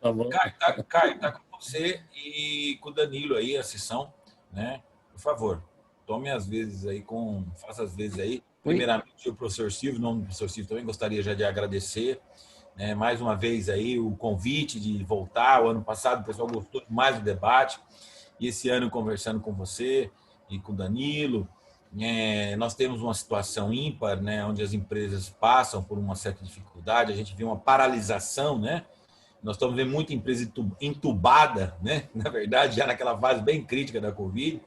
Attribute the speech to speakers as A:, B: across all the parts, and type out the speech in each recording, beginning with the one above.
A: Tá bom.
B: Caio, tá com você e com o Danilo aí a sessão, né? Por favor, tome as vezes aí faça as vezes aí.
C: Oi?
B: Primeiramente, o professor Silvio, em nome do professor Silvio, também gostaria já de agradecer, né, mais uma vez aí o convite de voltar. O ano passado o pessoal gostou mais do debate e esse ano conversando com você e com o Danilo, nós temos uma situação ímpar, né, onde as empresas passam por uma certa dificuldade, a gente vê uma paralisação, né? Nós estamos vendo muita empresa entubada, né? Na verdade, já naquela fase bem crítica da Covid.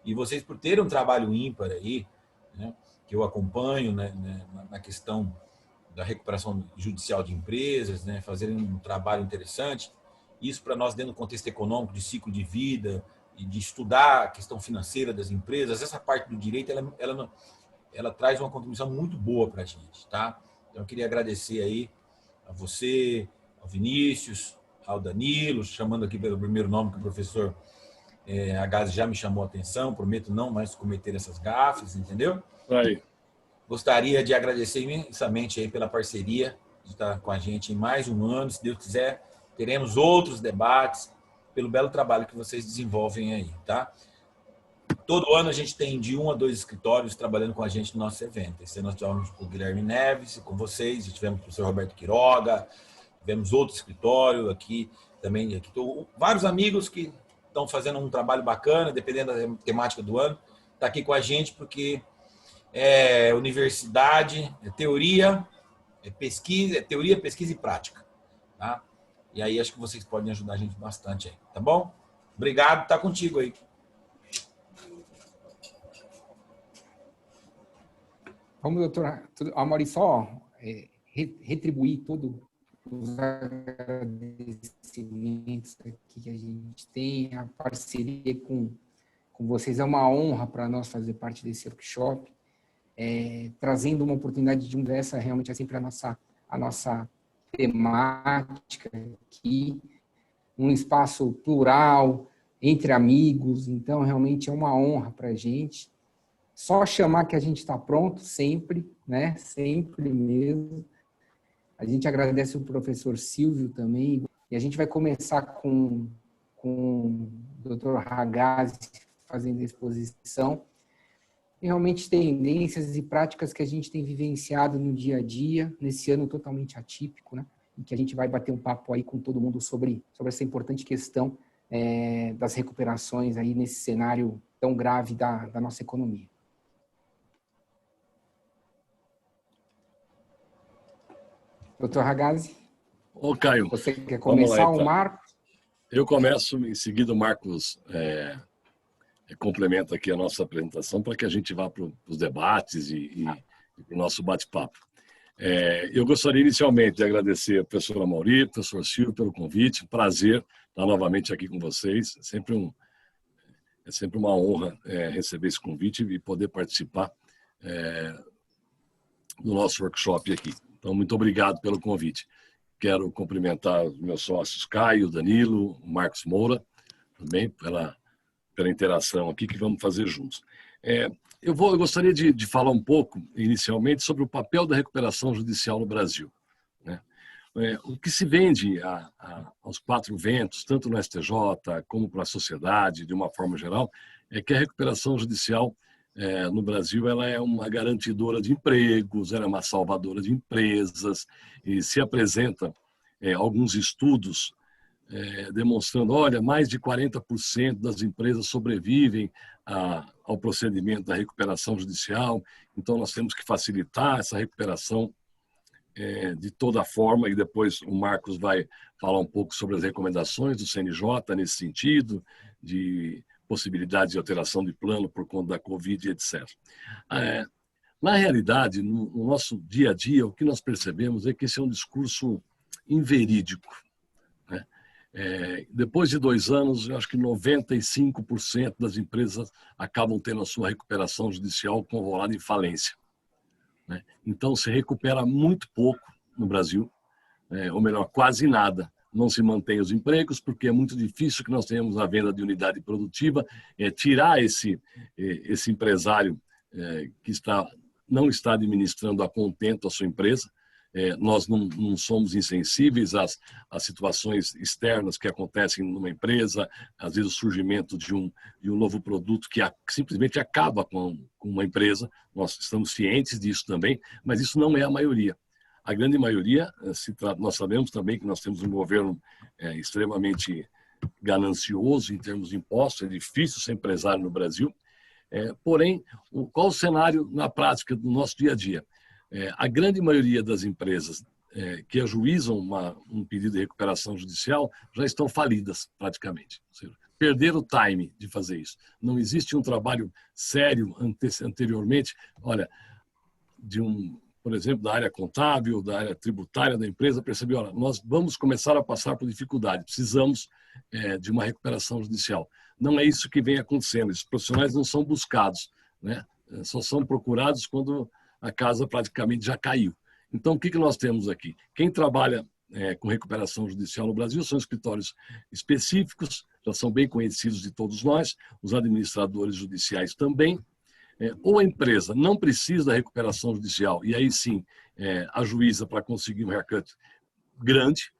B: E vocês, por terem um trabalho ímpar aí, né, que eu acompanho, né, na questão da recuperação judicial de empresas, né, fazerem um trabalho interessante, isso para nós, dentro do contexto econômico, de ciclo de vida, e de estudar a questão financeira das empresas, essa parte do direito, ela traz uma contribuição muito boa para a gente, tá? Então, eu queria agradecer aí a você, ao Vinícius, ao Danilo, chamando aqui pelo primeiro nome que o professor Agazzi já me chamou a atenção, prometo não mais cometer essas gafes, entendeu?
A: Aí.
B: Gostaria de agradecer imensamente aí pela parceria, de estar com a gente em mais um ano. Se Deus quiser, teremos outros debates, pelo belo trabalho que vocês desenvolvem aí, tá? Todo ano a gente tem de 1 a 2 escritórios trabalhando com a gente no nosso evento. Esse ano nós tivemos com o Guilherme Neves, com vocês, tivemos com o professor Roberto Quiroga, tivemos outro escritório aqui também. Aqui, vários amigos que estão fazendo um trabalho bacana, dependendo da temática do ano, está aqui com a gente porque é universidade, é teoria, é pesquisa, é teoria, pesquisa e prática, tá? E aí acho que vocês podem ajudar a gente bastante aí, tá bom? Obrigado, tá contigo aí.
C: Vamos, doutor Amaury, só retribuir todos os agradecimentos aqui que a gente tem, a parceria com vocês. É uma honra para nós fazer parte desse workshop, trazendo uma oportunidade de conversa, realmente é sempre a nossa temática aqui, um espaço plural, entre amigos, então realmente é uma honra para a gente. Só chamar que a gente está pronto, sempre, né? Sempre mesmo. A gente agradece o professor Silvio também. E a gente vai começar com o Dr. Ragazzi fazendo a exposição. E realmente tendências e práticas que a gente tem vivenciado no dia a dia, nesse ano totalmente atípico, né? E que a gente vai bater um papo aí com todo mundo sobre essa importante questão das recuperações aí nesse cenário tão grave da nossa economia. Doutor Ragazzi?
A: Ô, Caio,
C: você quer
A: lá,
C: começar,
A: então.
C: O Marcos?
A: Eu começo, em seguida o Marcos complementa aqui a nossa apresentação para que a gente vá para os debates e para o nosso bate-papo. Eu gostaria inicialmente de agradecer ao professor Amaury, ao professor Silvio pelo convite, prazer estar novamente aqui com vocês, é sempre uma honra receber esse convite e poder participar do nosso workshop aqui. Então, muito obrigado pelo convite. Quero cumprimentar os meus sócios Caio, Danilo, Marcos Moura, também pela interação aqui que vamos fazer juntos. Eu gostaria de falar um pouco, inicialmente, sobre o papel da recuperação judicial no Brasil, né? O que se vende aos quatro ventos, tanto no STJ como para a sociedade, de uma forma geral, é que a recuperação judicial no Brasil ela é uma garantidora de empregos, ela é uma salvadora de empresas, e se apresenta alguns estudos demonstrando, olha, mais de 40% das empresas sobrevivem ao procedimento da recuperação judicial, então nós temos que facilitar essa recuperação de toda forma, e depois o Marcos vai falar um pouco sobre as recomendações do CNJ nesse sentido, de possibilidade de alteração de plano por conta da Covid, etc. Na realidade, no nosso dia a dia, o que nós percebemos é que esse é um discurso inverídico, né? Depois de 2 anos, eu acho que 95% das empresas acabam tendo a sua recuperação judicial convolada em falência, né? Então, se recupera muito pouco no Brasil, ou melhor, quase nada. Não se mantém os empregos, porque é muito difícil que nós tenhamos a venda de unidade produtiva, tirar esse empresário que não está administrando a contento a sua empresa, nós não somos insensíveis às situações externas que acontecem numa empresa, às vezes o surgimento de um novo produto que simplesmente acaba com uma empresa. Nós estamos cientes disso também, mas isso não é a maioria. A grande maioria, nós sabemos também que nós temos um governo extremamente ganancioso em termos de impostos, é difícil ser empresário no Brasil. Porém, qual o cenário na prática do nosso dia a dia? A grande maioria das empresas que ajuizam um pedido de recuperação judicial já estão falidas, praticamente. Ou seja, perderam o time de fazer isso. Não existe um trabalho sério anteriormente, olha, por exemplo, da área contábil, da área tributária da empresa, percebeu, olha, nós vamos começar a passar por dificuldade, precisamos de uma recuperação judicial. Não é isso que vem acontecendo, esses profissionais não são buscados, né? Só são procurados quando a casa praticamente já caiu. Então, o que nós temos aqui? Quem trabalha com recuperação judicial no Brasil são escritórios específicos, já são bem conhecidos de todos nós, os administradores judiciais também. Ou a empresa não precisa da recuperação judicial, e aí sim ajuiza para conseguir um haircut grande,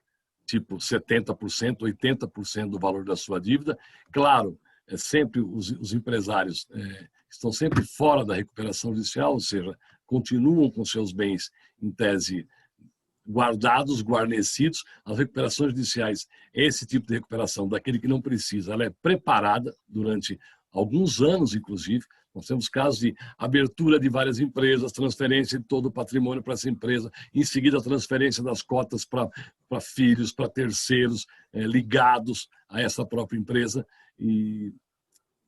A: tipo 70%, 80% do valor da sua dívida. Claro, sempre os empresários estão sempre fora da recuperação judicial, ou seja, continuam com seus bens, em tese, guardados, guarnecidos. As recuperações judiciais, esse tipo de recuperação daquele que não precisa, ela é preparada durante alguns anos, inclusive. Nós temos casos de abertura de várias empresas, transferência de todo o patrimônio para essa empresa, em seguida a transferência das cotas para filhos, para terceiros ligados a essa própria empresa. E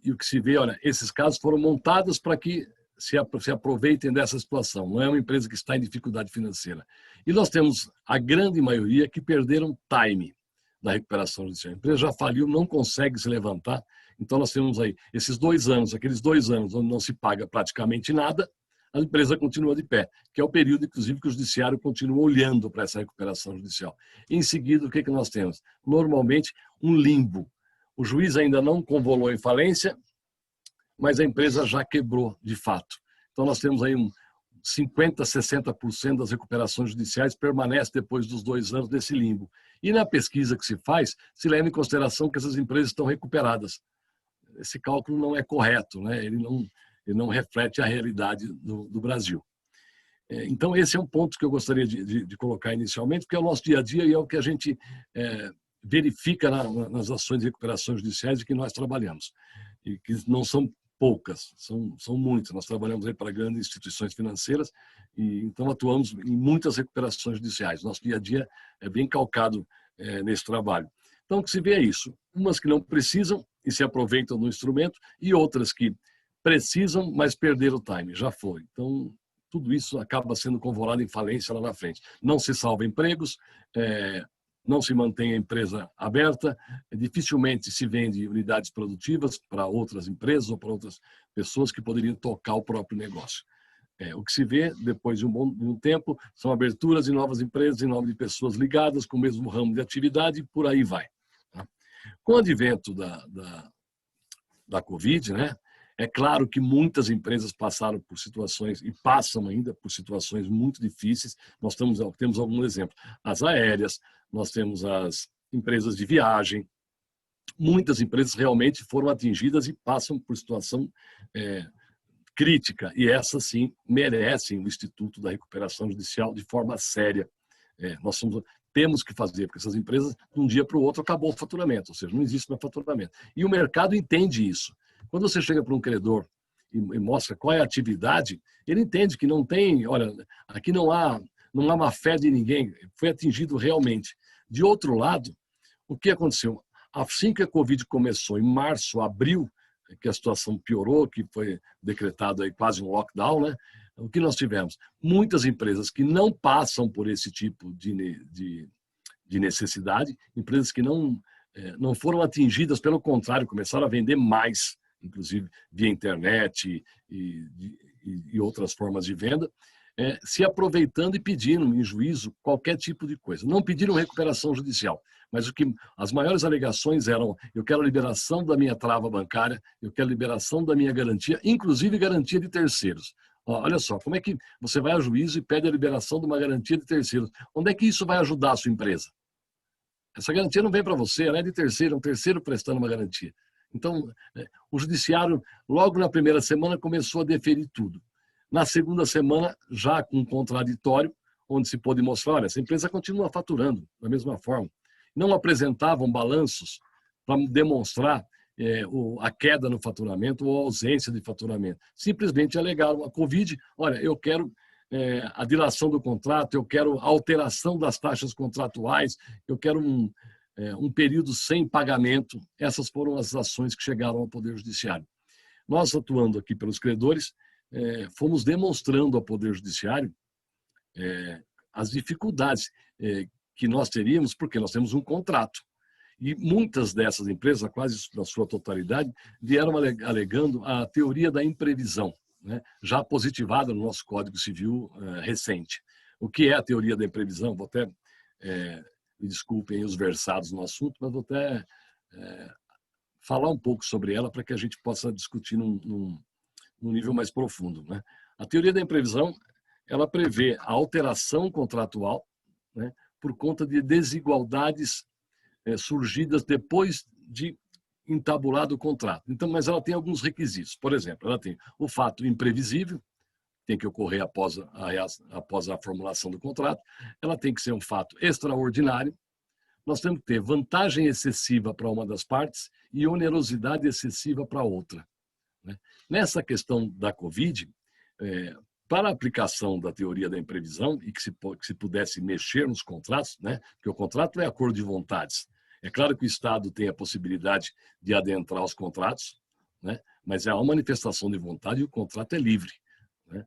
A: o que se vê, olha, esses casos foram montados para que se aproveitem dessa situação. Não é uma empresa que está em dificuldade financeira. E nós temos a grande maioria que perderam time da recuperação judicial. A empresa já faliu, não consegue se levantar. Então nós temos aí esses 2 anos, aqueles 2 anos onde não se paga praticamente nada, a empresa continua de pé, que é o período, inclusive, que o judiciário continua olhando para essa recuperação judicial. Em seguida, o que nós temos? Normalmente, um limbo. O juiz ainda não convolou em falência, mas a empresa já quebrou de fato. Então nós temos aí 50%, 60% das recuperações judiciais permanece depois dos 2 anos desse limbo. E na pesquisa que se faz, se leva em consideração que essas empresas estão recuperadas. Esse cálculo não é correto, né? Ele não reflete a realidade do Brasil. Então esse é um ponto que eu gostaria de colocar inicialmente, porque é o nosso dia a dia e é o que a gente verifica nas ações de recuperação judiciais em que nós trabalhamos. E que não são poucas, são muitas. Nós trabalhamos aí para grandes instituições financeiras e então atuamos em muitas recuperações judiciais. Nosso dia a dia é bem calcado nesse trabalho. Então, o que se vê é isso. Umas que não precisam e se aproveitam do instrumento e outras que precisam, mas perderam o time, já foi. Então, tudo isso acaba sendo convolado em falência lá na frente. Não se salva empregos, não se mantém a empresa aberta, dificilmente se vende unidades produtivas para outras empresas ou para outras pessoas que poderiam tocar o próprio negócio. O que se vê, depois de um tempo, são aberturas de novas empresas em nome de pessoas ligadas com o mesmo ramo de atividade e por aí vai. Tá? Com o advento da Covid, né, é claro que muitas empresas passaram por situações e passam ainda por situações muito difíceis. Nós temos alguns exemplos. As aéreas, nós temos as empresas de viagem. Muitas empresas realmente foram atingidas e passam por situação crítica. E essas, sim, merecem o Instituto da Recuperação Judicial de forma séria. Temos que fazer, porque essas empresas, de um dia para o outro, acabou o faturamento. Ou seja, não existe mais faturamento. E o mercado entende isso. Quando você chega para um credor e mostra qual é a atividade, ele entende que não tem, olha, aqui não há má fé de ninguém, foi atingido realmente. De outro lado, o que aconteceu? Assim que a Covid começou, em março, abril, que a situação piorou, que foi decretado aí quase um lockdown, né? O que nós tivemos? Muitas empresas que não passam por esse tipo de necessidade, empresas que não foram atingidas, pelo contrário, começaram a vender mais, inclusive via internet e outras formas de venda, se aproveitando e pedindo em juízo qualquer tipo de coisa. Não pediram recuperação judicial, mas as maiores alegações eram: eu quero a liberação da minha trava bancária, eu quero a liberação da minha garantia, inclusive garantia de terceiros. Olha só, como é que você vai a juízo e pede a liberação de uma garantia de terceiros? Onde é que isso vai ajudar a sua empresa? Essa garantia não vem para você, ela é de terceiro, é um terceiro prestando uma garantia. Então, o judiciário, logo na primeira semana, começou a deferir tudo. Na segunda semana, já com um contraditório, onde se pôde mostrar, olha, essa empresa continua faturando da mesma forma. Não apresentavam balanços para demonstrar a queda no faturamento ou a ausência de faturamento. Simplesmente alegaram a Covid, olha, eu quero a dilação do contrato, eu quero a alteração das taxas contratuais, eu quero um período sem pagamento. Essas foram as ações que chegaram ao Poder Judiciário. Nós, atuando aqui pelos credores, fomos demonstrando ao Poder Judiciário as dificuldades que nós teríamos, porque nós temos um contrato. E muitas dessas empresas, quase na sua totalidade, vieram alegando a teoria da imprevisão, né, já positivada no nosso Código Civil recente. O que é a teoria da imprevisão? Vou até, me desculpem os versados no assunto, mas vou até falar um pouco sobre ela para que a gente possa discutir num nível mais profundo, né? A teoria da imprevisão, ela prevê a alteração contratual, né, por conta de desigualdades surgidas depois de entabulado o contrato. Então, mas ela tem alguns requisitos. Por exemplo, ela tem o fato imprevisível, tem que ocorrer após a formulação do contrato. Ela tem que ser um fato extraordinário. Nós temos que ter vantagem excessiva para uma das partes e onerosidade excessiva para a outra, né? Nessa questão da Covid, para a aplicação da teoria da imprevisão e que se pudesse mexer nos contratos, né? Porque o contrato é acordo de vontades. É claro que o Estado tem a possibilidade de adentrar os contratos, né? Mas é uma manifestação de vontade e o contrato é livre, né?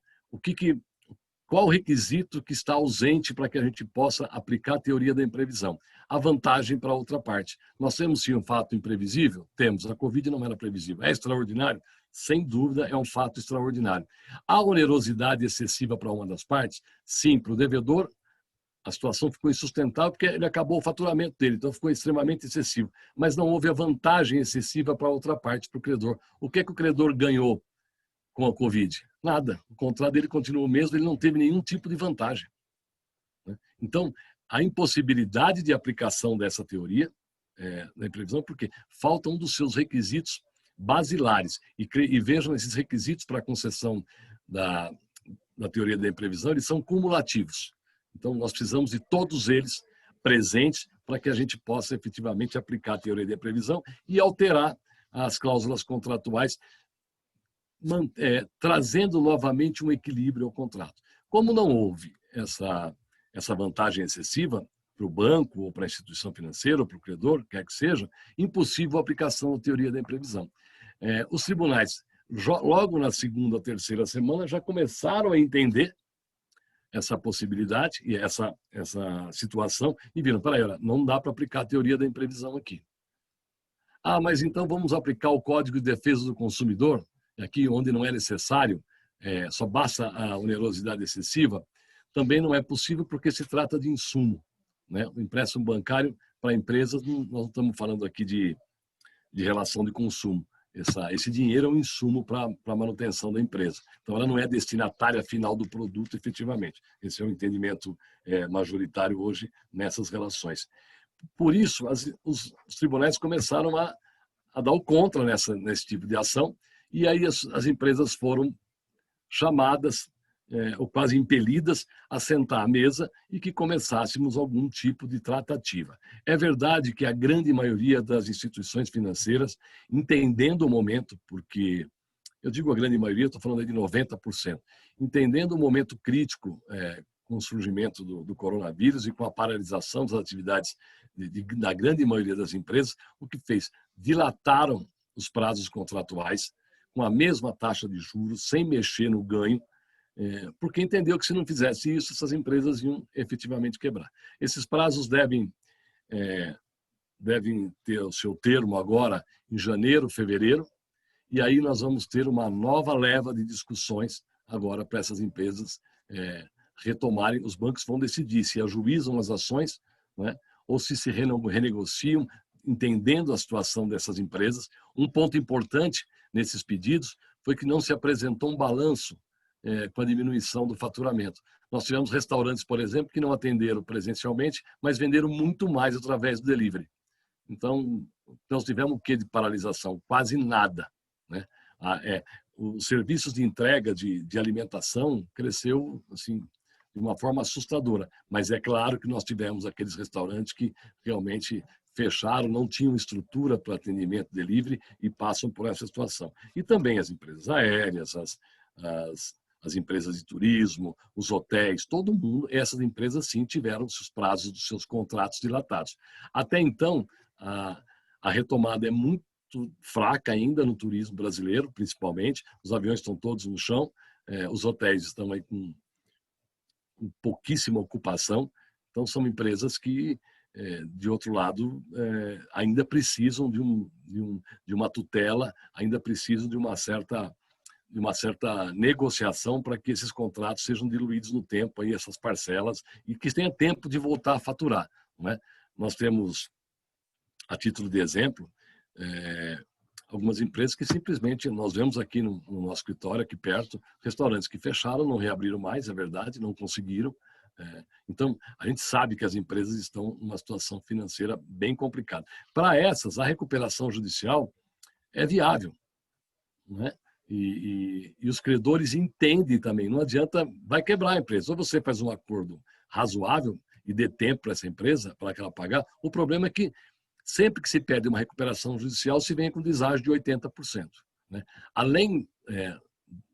A: Qual o requisito que está ausente para que a gente possa aplicar a teoria da imprevisão? A vantagem para a outra parte. Nós temos sim um fato imprevisível? Temos. A Covid não era previsível. É extraordinário? Sem dúvida, é um fato extraordinário. A onerosidade excessiva para uma das partes? Sim, para o devedor, a situação ficou insustentável porque ele acabou o faturamento dele, então ficou extremamente excessivo. Mas não houve a vantagem excessiva para a outra parte, para o credor. O que é que o credor ganhou com a Covid? Nada. O contrato dele continua o mesmo, ele não teve nenhum tipo de vantagem, né? Então, a impossibilidade de aplicação dessa teoria da imprevisão, porque falta um dos seus requisitos basilares. E vejam, esses requisitos para a concessão da teoria da imprevisão, eles são cumulativos. Então, nós precisamos de todos eles presentes para que a gente possa efetivamente aplicar a teoria da imprevisão e alterar as cláusulas contratuais, trazendo novamente um equilíbrio ao contrato. Como não houve essa vantagem excessiva para o banco ou para a instituição financeira ou para o credor, quer que seja, impossível a aplicação da teoria da imprevisão. Os tribunais, logo na segunda ou terceira semana, já começaram a entender essa possibilidade e essa situação e viram, peraí, não dá para aplicar a teoria da imprevisão aqui. Ah, mas então vamos aplicar o Código de Defesa do Consumidor, aqui onde não é necessário, só basta a onerosidade excessiva. Também não é possível porque se trata de insumo, né? O empréstimo bancário para empresas, nós não estamos falando aqui de relação de consumo. Esse dinheiro é um insumo para a manutenção da empresa. Então, ela não é destinatária final do produto, efetivamente. Esse é o entendimento majoritário hoje nessas relações. Por isso, os tribunais começaram a dar o contra nesse tipo de ação, e aí as empresas foram chamadas, ou quase impelidas, a sentar à mesa e que começássemos algum tipo de tratativa. É verdade que a grande maioria das instituições financeiras, entendendo o momento, porque eu digo a grande maioria, estou falando aí de 90%, entendendo o momento crítico com o surgimento do coronavírus e com a paralisação das atividades da grande maioria das empresas, o que fez? Dilataram os prazos contratuais com a mesma taxa de juros, sem mexer no ganho, porque entendeu que se não fizesse isso, essas empresas iam efetivamente quebrar. Esses prazos devem ter o seu termo agora em janeiro, fevereiro, e aí nós vamos ter uma nova leva de discussões agora para essas empresas retomarem. Os bancos vão decidir se ajuizam as ações, né, ou se renegociam, entendendo a situação dessas empresas. Um ponto importante nesses pedidos foi que não se apresentou um balanço com a diminuição do faturamento. Nós tivemos restaurantes, por exemplo, que não atenderam presencialmente, mas venderam muito mais através do delivery. Então, nós tivemos o que de paralisação? Quase nada, né? Os serviços de entrega de alimentação cresceu assim, de uma forma assustadora. Mas é claro que nós tivemos aqueles restaurantes que realmente fecharam, não tinham estrutura para atendimento delivery e passam por essa situação. E também as empresas aéreas, as empresas de turismo, os hotéis, todo mundo, essas empresas sim tiveram os prazos dos seus contratos dilatados. Até então, a retomada é muito fraca ainda no turismo brasileiro, principalmente. Os aviões estão todos no chão, os hotéis estão aí com pouquíssima ocupação. Então, são empresas que, de outro lado, ainda precisam de uma tutela, ainda precisam de uma certa negociação para que esses contratos sejam diluídos no tempo, aí, essas parcelas, e que tenha tempo de voltar a faturar, não é? Nós temos, a título de exemplo, algumas empresas que simplesmente, nós vemos aqui no nosso escritório, aqui perto, restaurantes que fecharam, não reabriram mais, é verdade, não conseguiram. Então, a gente sabe que as empresas estão numa situação financeira bem complicada. Para essas, a recuperação judicial é viável, não é? E os credores entendem também, não adianta, vai quebrar a empresa. Ou você faz um acordo razoável e dê tempo para essa empresa, para que ela pagar. O problema é que sempre que se pede uma recuperação judicial, se vem com deságio de 80%. Né? Além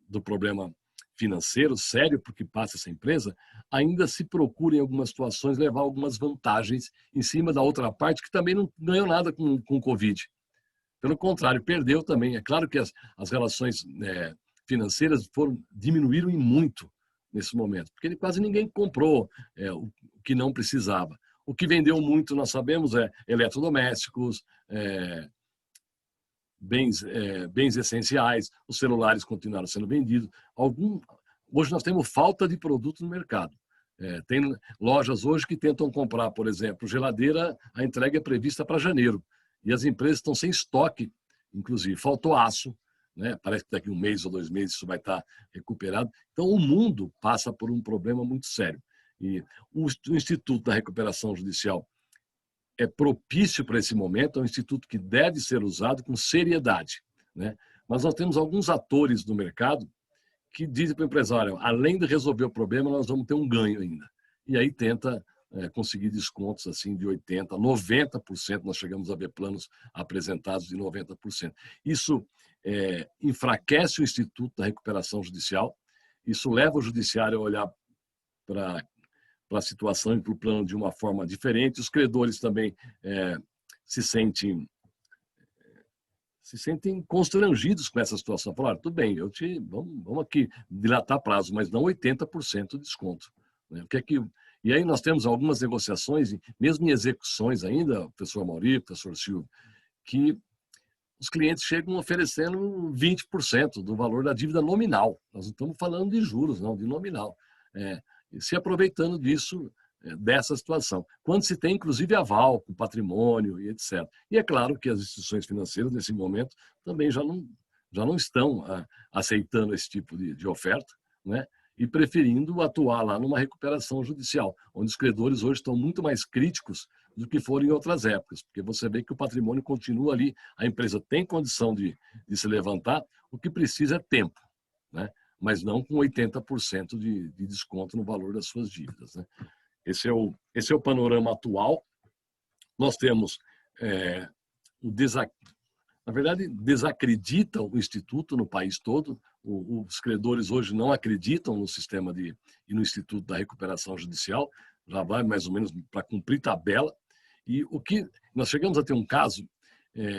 A: do problema financeiro sério porque passa essa empresa, ainda se procura em algumas situações levar algumas vantagens em cima da outra parte que também não ganhou nada com o Covid. Pelo contrário, perdeu também. É claro que as relações financeiras diminuíram em muito nesse momento, porque quase ninguém comprou o que não precisava. O que vendeu muito, nós sabemos, eletrodomésticos, bens essenciais, os celulares continuaram sendo vendidos. Hoje nós temos falta de produto no mercado. Tem lojas hoje que tentam comprar, por exemplo, geladeira, a entrega é prevista para janeiro. E as empresas estão sem estoque, inclusive. Faltou aço, né? Parece que daqui 1 mês ou 2 meses isso vai estar recuperado. Então, o mundo passa por um problema muito sério. E o Instituto da Recuperação Judicial é propício para esse momento, é um instituto que deve ser usado com seriedade, né? Mas nós temos alguns atores no mercado que dizem para o empresário, além de resolver o problema, nós vamos ter um ganho ainda. E aí tenta conseguir descontos assim de 80%, 90%, nós chegamos a ver planos apresentados de 90%. Isso enfraquece o Instituto da Recuperação Judicial, isso leva o judiciário a olhar para a situação e para o plano de uma forma diferente. Os credores também se sentem constrangidos com essa situação. Falaram, tudo bem, vamos aqui dilatar prazo, mas não 80% de desconto. Né? E aí nós temos algumas negociações, mesmo em execuções ainda, professor Mauri, professor Silvio, que os clientes chegam oferecendo 20% do valor da dívida nominal. Nós não estamos falando de juros, não, de nominal. Se aproveitando disso, dessa situação. Quando se tem, inclusive, aval com patrimônio e etc. E é claro que as instituições financeiras, nesse momento, também já não estão aceitando esse tipo de oferta, né? E preferindo atuar lá numa recuperação judicial, onde os credores hoje estão muito mais críticos do que foram em outras épocas, porque você vê que o patrimônio continua ali, a empresa tem condição de se levantar, o que precisa é tempo, né? Mas não com 80% de desconto no valor das suas dívidas, né? Esse é o panorama atual. Nós temos, na verdade, desacredita o Instituto no país todo. Os credores hoje não acreditam no sistema e no Instituto da Recuperação Judicial, já vai mais ou menos para cumprir tabela. E nós chegamos a ter um caso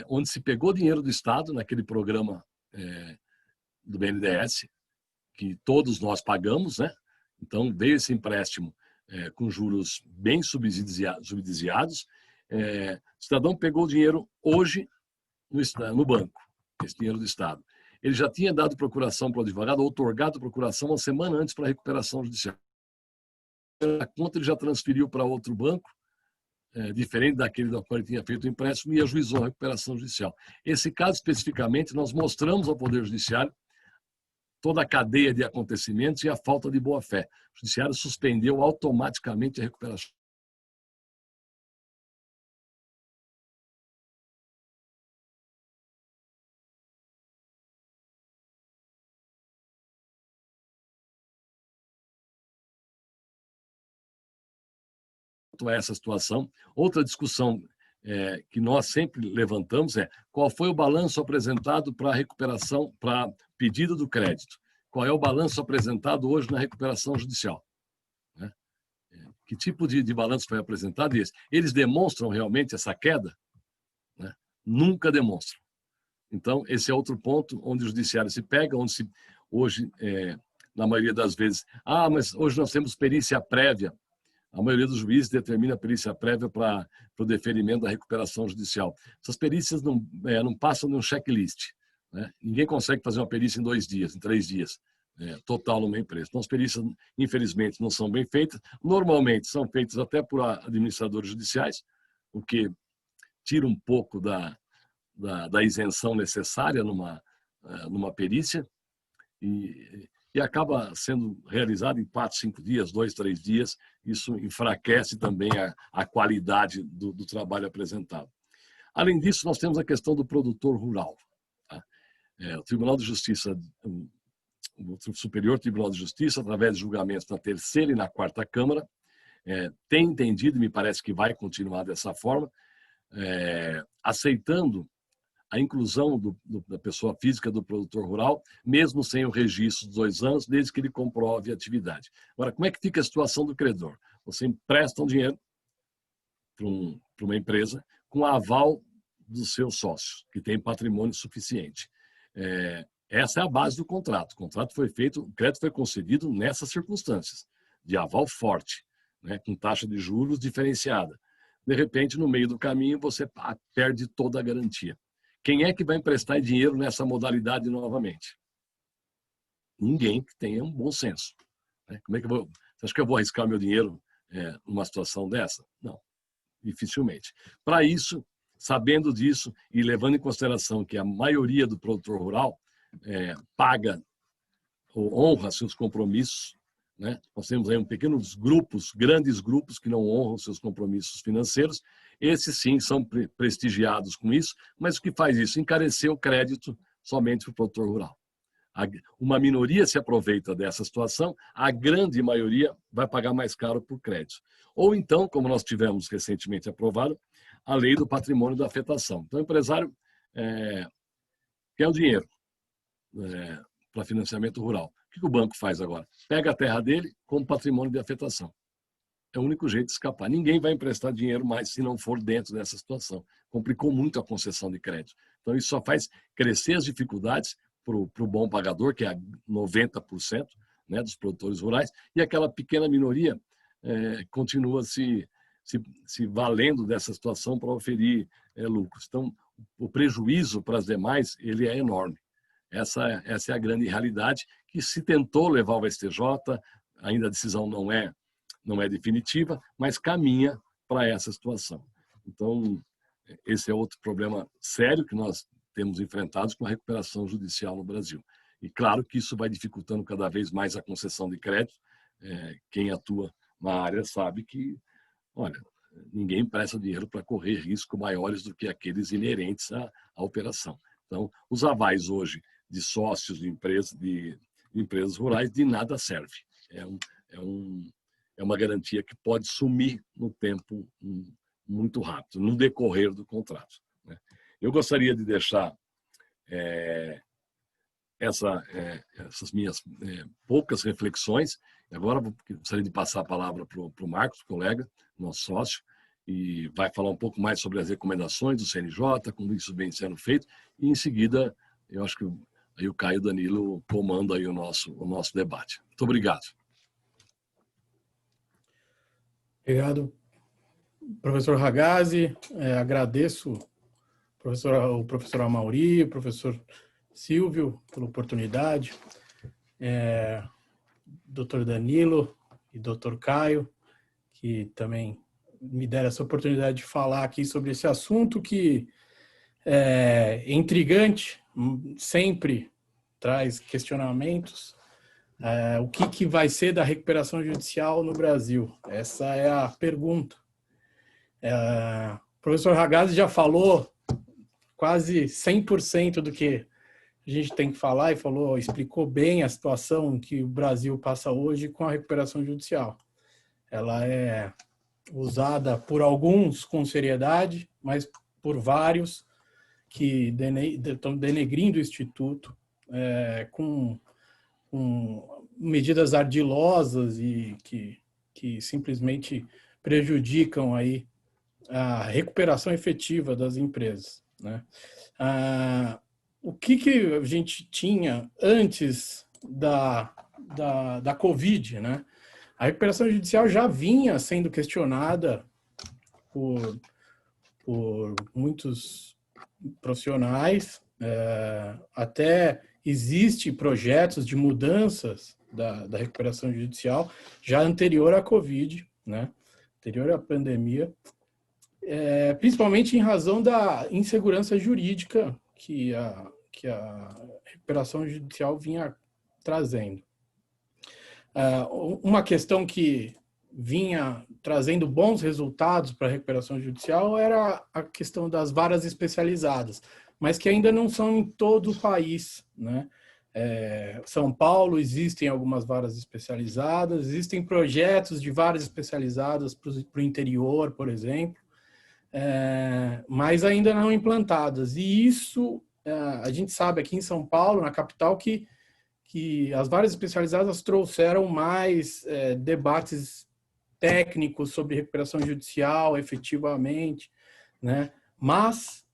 A: onde se pegou dinheiro do Estado naquele programa do BNDES, que todos nós pagamos, né? Então, veio esse empréstimo com juros bem subsidiados. O cidadão pegou o dinheiro hoje no banco, esse dinheiro do Estado. Ele já tinha dado procuração para o advogado, outorgado procuração uma semana antes para a recuperação judicial. A conta ele já transferiu para outro banco, diferente daquele da qual ele tinha feito o empréstimo, e ajuizou a recuperação judicial. Esse caso, especificamente, nós mostramos ao Poder Judiciário toda a cadeia de acontecimentos e a falta de boa-fé. O Judiciário suspendeu automaticamente a recuperação. A essa situação. Outra discussão que nós sempre levantamos é qual foi o balanço apresentado para a recuperação, para pedido do crédito. Qual é o balanço apresentado hoje na recuperação judicial? Né? Que tipo de balanço foi apresentado? Eles demonstram realmente essa queda? Né? Nunca demonstram. Então, esse é outro ponto onde o judiciário se pega, onde hoje, na maioria das vezes, mas hoje nós temos perícia prévia. A maioria dos juízes determina a perícia prévia para o deferimento da recuperação judicial. Essas perícias não passam de um checklist. Né? Ninguém consegue fazer uma perícia em 2 dias, em 3 dias, total numa empresa. Então, as perícias, infelizmente, não são bem feitas. Normalmente, são feitas até por administradores judiciais, o que tira um pouco da isenção necessária numa perícia. E acaba sendo realizado em 4, 5 dias, 2, 3 dias. Isso enfraquece também a qualidade do trabalho apresentado. Além disso, nós temos a questão do produtor rural. Tá? O Tribunal de Justiça, o Superior Tribunal de Justiça, através de julgamentos na 3ª e na 4ª Câmara, tem entendido, e me parece que vai continuar dessa forma, aceitando a inclusão da pessoa física do produtor rural, mesmo sem o registro dos 2 anos, desde que ele comprove a atividade. Agora, como é que fica a situação do credor? Você empresta um dinheiro para uma empresa com aval dos seus sócios, que tem patrimônio suficiente. Essa é a base do contrato. O contrato foi feito, o crédito foi concedido nessas circunstâncias, de aval forte, né, com taxa de juros diferenciada. De repente, no meio do caminho, você perde toda a garantia. Quem é que vai emprestar dinheiro nessa modalidade novamente? Ninguém que tenha um bom senso. Como é que você acha que eu vou arriscar meu dinheiro numa situação dessa? Não, dificilmente. Para isso, sabendo disso e levando em consideração que a maioria do produtor rural paga ou honra seus compromissos, né? Nós temos aí pequenos grupos, grandes grupos que não honram seus compromissos financeiros. Esses sim são prestigiados com isso, mas o que faz isso? Encarecer o crédito somente para o produtor rural. Uma minoria se aproveita dessa situação, a grande maioria vai pagar mais caro por crédito. Ou então, como nós tivemos recentemente aprovado, a lei do patrimônio da afetação. Então, o empresário quer o dinheiro para financiamento rural. O que o banco faz agora? Pega a terra dele como patrimônio de afetação. É o único jeito de escapar. Ninguém vai emprestar dinheiro mais se não for dentro dessa situação. Complicou muito a concessão de crédito. Então, isso só faz crescer as dificuldades para o bom pagador, que é 90%, né, dos produtores rurais, e aquela pequena minoria continua se valendo dessa situação para oferir lucros. Então, o prejuízo para as demais ele é enorme. Essa é a grande realidade que se tentou levar ao STJ, ainda a decisão não é definitiva, mas caminha para essa situação. Então, esse é outro problema sério que nós temos enfrentado com a recuperação judicial no Brasil. E claro que isso vai dificultando cada vez mais a concessão de crédito. Quem atua na área sabe que, olha, ninguém empresta dinheiro para correr riscos maiores do que aqueles inerentes à operação. Então, os avais hoje de sócios de empresas rurais de nada serve. É uma garantia que pode sumir no tempo muito rápido, no decorrer do contrato. Né? Eu gostaria de deixar essas minhas poucas reflexões. Agora gostaria de passar a palavra para o Marcos, colega, nosso sócio, e vai falar um pouco mais sobre as recomendações do CNJ, como isso vem sendo feito, e em seguida, eu acho que aí o Caio Danilo comanda aí o nosso debate. Muito obrigado.
D: Obrigado, professor Ragazzi. Agradeço o professor Amaury, o professor Silvio pela oportunidade, doutor Danilo e doutor Caio, que também me deram essa oportunidade de falar aqui sobre esse assunto que é intrigante, sempre traz questionamentos. O que vai ser da recuperação judicial no Brasil? Essa é a pergunta. O professor Ragazzi já falou quase 100% do que a gente tem que falar e explicou bem a situação que o Brasil passa hoje com a recuperação judicial. Ela é usada por alguns com seriedade, mas por vários que estão denegrindo o Instituto com medidas ardilosas e que simplesmente prejudicam aí a recuperação efetiva das empresas, né? O que a gente tinha antes da Covid, né? A recuperação judicial já vinha sendo questionada por muitos profissionais, até existe projetos de mudanças da recuperação judicial já anterior à Covid, né? Anterior à pandemia, principalmente em razão da insegurança jurídica que a recuperação judicial vinha trazendo. Uma questão que vinha trazendo bons resultados para a recuperação judicial era a questão das varas especializadas, mas que ainda não são em todo o país, né? São Paulo existem algumas varas especializadas, existem projetos de varas especializadas para o interior, por exemplo, mas ainda não implantadas. E isso, a gente sabe aqui em São Paulo, na capital, que as varas especializadas trouxeram mais debates técnicos sobre recuperação judicial, efetivamente, né? Mas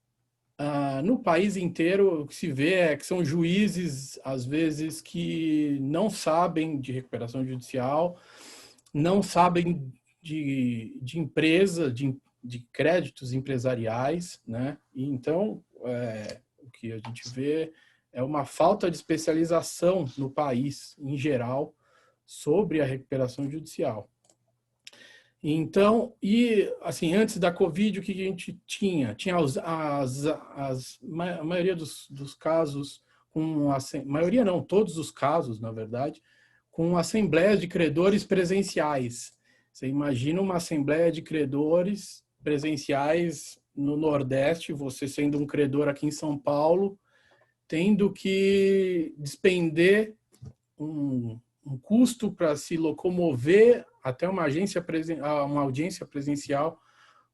D: no país inteiro o que se vê é que são juízes, às vezes, que não sabem de recuperação judicial, não sabem de empresa, de créditos empresariais, né? E então, o que a gente vê é uma falta de especialização no país, em geral, sobre a recuperação judicial. Então, assim, antes da Covid, o que a gente tinha? Tinha a maioria dos casos, maioria não, todos os casos, na verdade, com assembleias de credores presenciais. Você imagina uma assembleia de credores presenciais no Nordeste, você sendo um credor aqui em São Paulo, tendo que despender um custo para se locomover até uma audiência presencial,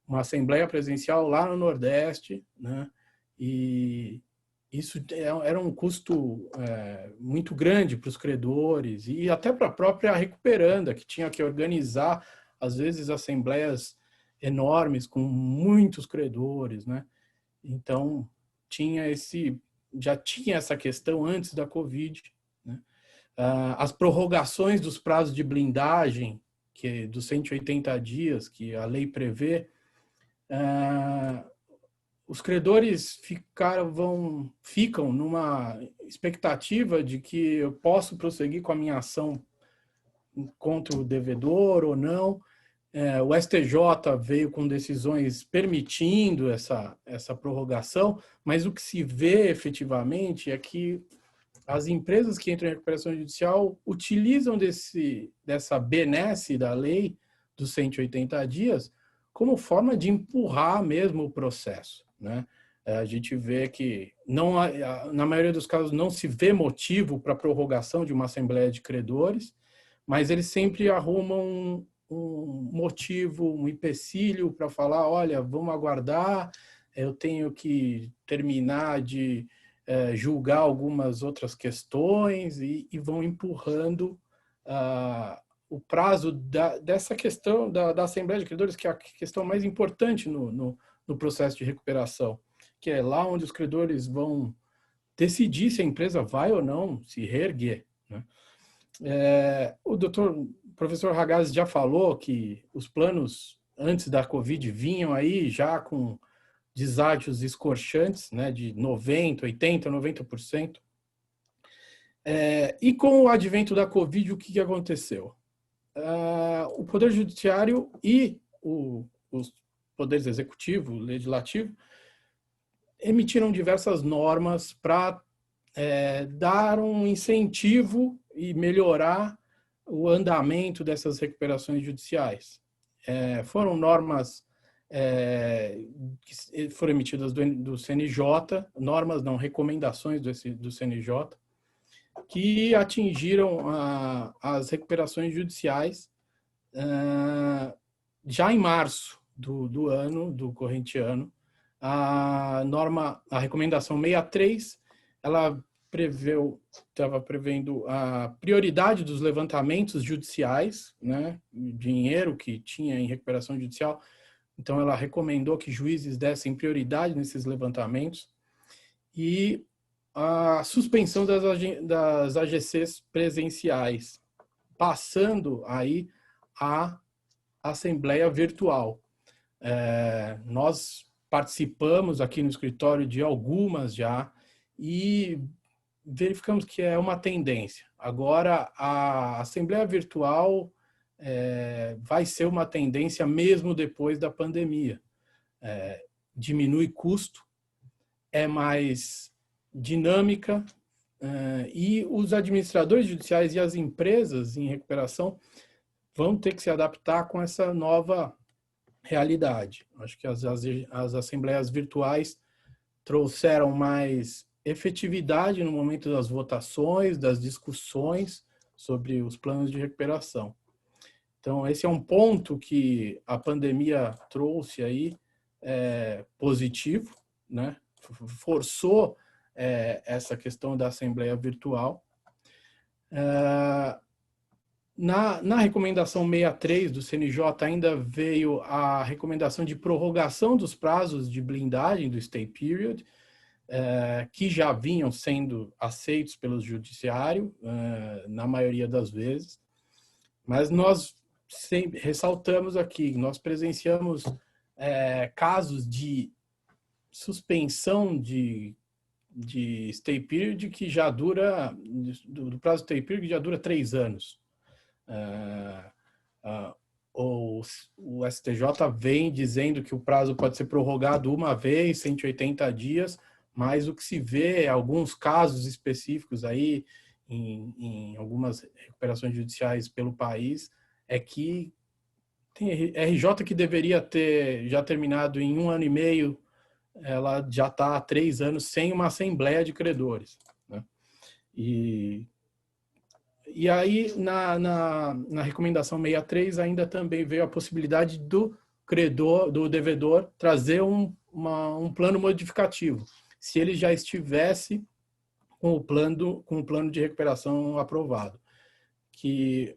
D: uma assembleia presencial lá no Nordeste, né? E isso era um custo muito grande para os credores e até para a própria recuperanda, que tinha que organizar, às vezes, assembleias enormes com muitos credores, né? Então, já tinha essa questão antes da Covid, né? As prorrogações dos prazos de blindagem, que dos 180 dias que a lei prevê, os credores ficam numa expectativa de que eu posso prosseguir com a minha ação contra o devedor ou não. O STJ veio com decisões permitindo essa prorrogação, mas o que se vê efetivamente é que as empresas que entram em recuperação judicial utilizam dessa benesse da lei dos 180 dias como forma de empurrar mesmo o processo, né? A gente vê que, na maioria dos casos, não se vê motivo para a prorrogação de uma assembleia de credores, mas eles sempre arrumam um motivo, um empecilho para falar, olha, vamos aguardar, eu tenho que terminar de julgar algumas outras questões e vão empurrando o prazo dessa questão da Assembleia de Credores, que é a questão mais importante no processo de recuperação, que é lá onde os credores vão decidir se a empresa vai ou não se reerguer, né? O professor Ragazzi já falou que os planos antes da Covid vinham aí já com deságios escorchantes, né, de 90%, 80%, 90%. E com o advento da Covid, o que aconteceu? O Poder Judiciário e os poderes executivo, legislativo, emitiram diversas normas para dar um incentivo e melhorar o andamento dessas recuperações judiciais. Foram normas que foram emitidas do CNJ, normas não, recomendações do CNJ, que atingiram as recuperações judiciais já em março do corrente ano. A recomendação 63, ela estava prevendo a prioridade dos levantamentos judiciais, né, dinheiro que tinha em recuperação judicial. Então, ela recomendou que juízes dessem prioridade nesses levantamentos e a suspensão das AGCs presenciais, passando aí a assembleia virtual. Nós participamos aqui no escritório de algumas já e verificamos que é uma tendência. Agora, a assembleia virtual vai ser uma tendência mesmo depois da pandemia. Diminui custo, é mais dinâmica, e os administradores judiciais e as empresas em recuperação vão ter que se adaptar com essa nova realidade. Acho que as assembleias virtuais trouxeram mais efetividade no momento das votações, das discussões sobre os planos de recuperação. Então, esse é um ponto que a pandemia trouxe aí positivo, né? Forçou essa questão da assembleia virtual. Na recomendação 63 do CNJ ainda veio a recomendação de prorrogação dos prazos de blindagem do stay period, que já vinham sendo aceitos pelo judiciário, na maioria das vezes. Mas nós sempre ressaltamos aqui, nós presenciamos casos de suspensão de stay period que já dura, do prazo stay period que já dura 3 anos. O STJ vem dizendo que o prazo pode ser prorrogado uma vez, 180 dias, mas o que se vê, alguns casos específicos aí, em algumas recuperações judiciais pelo país, é que tem RJ que deveria ter já terminado em 1 ano e meio, ela já está há 3 anos sem uma assembleia de credores, né? E aí, na recomendação 63, ainda também veio a possibilidade do devedor, trazer um plano modificativo, se ele já estivesse com o plano de recuperação aprovado.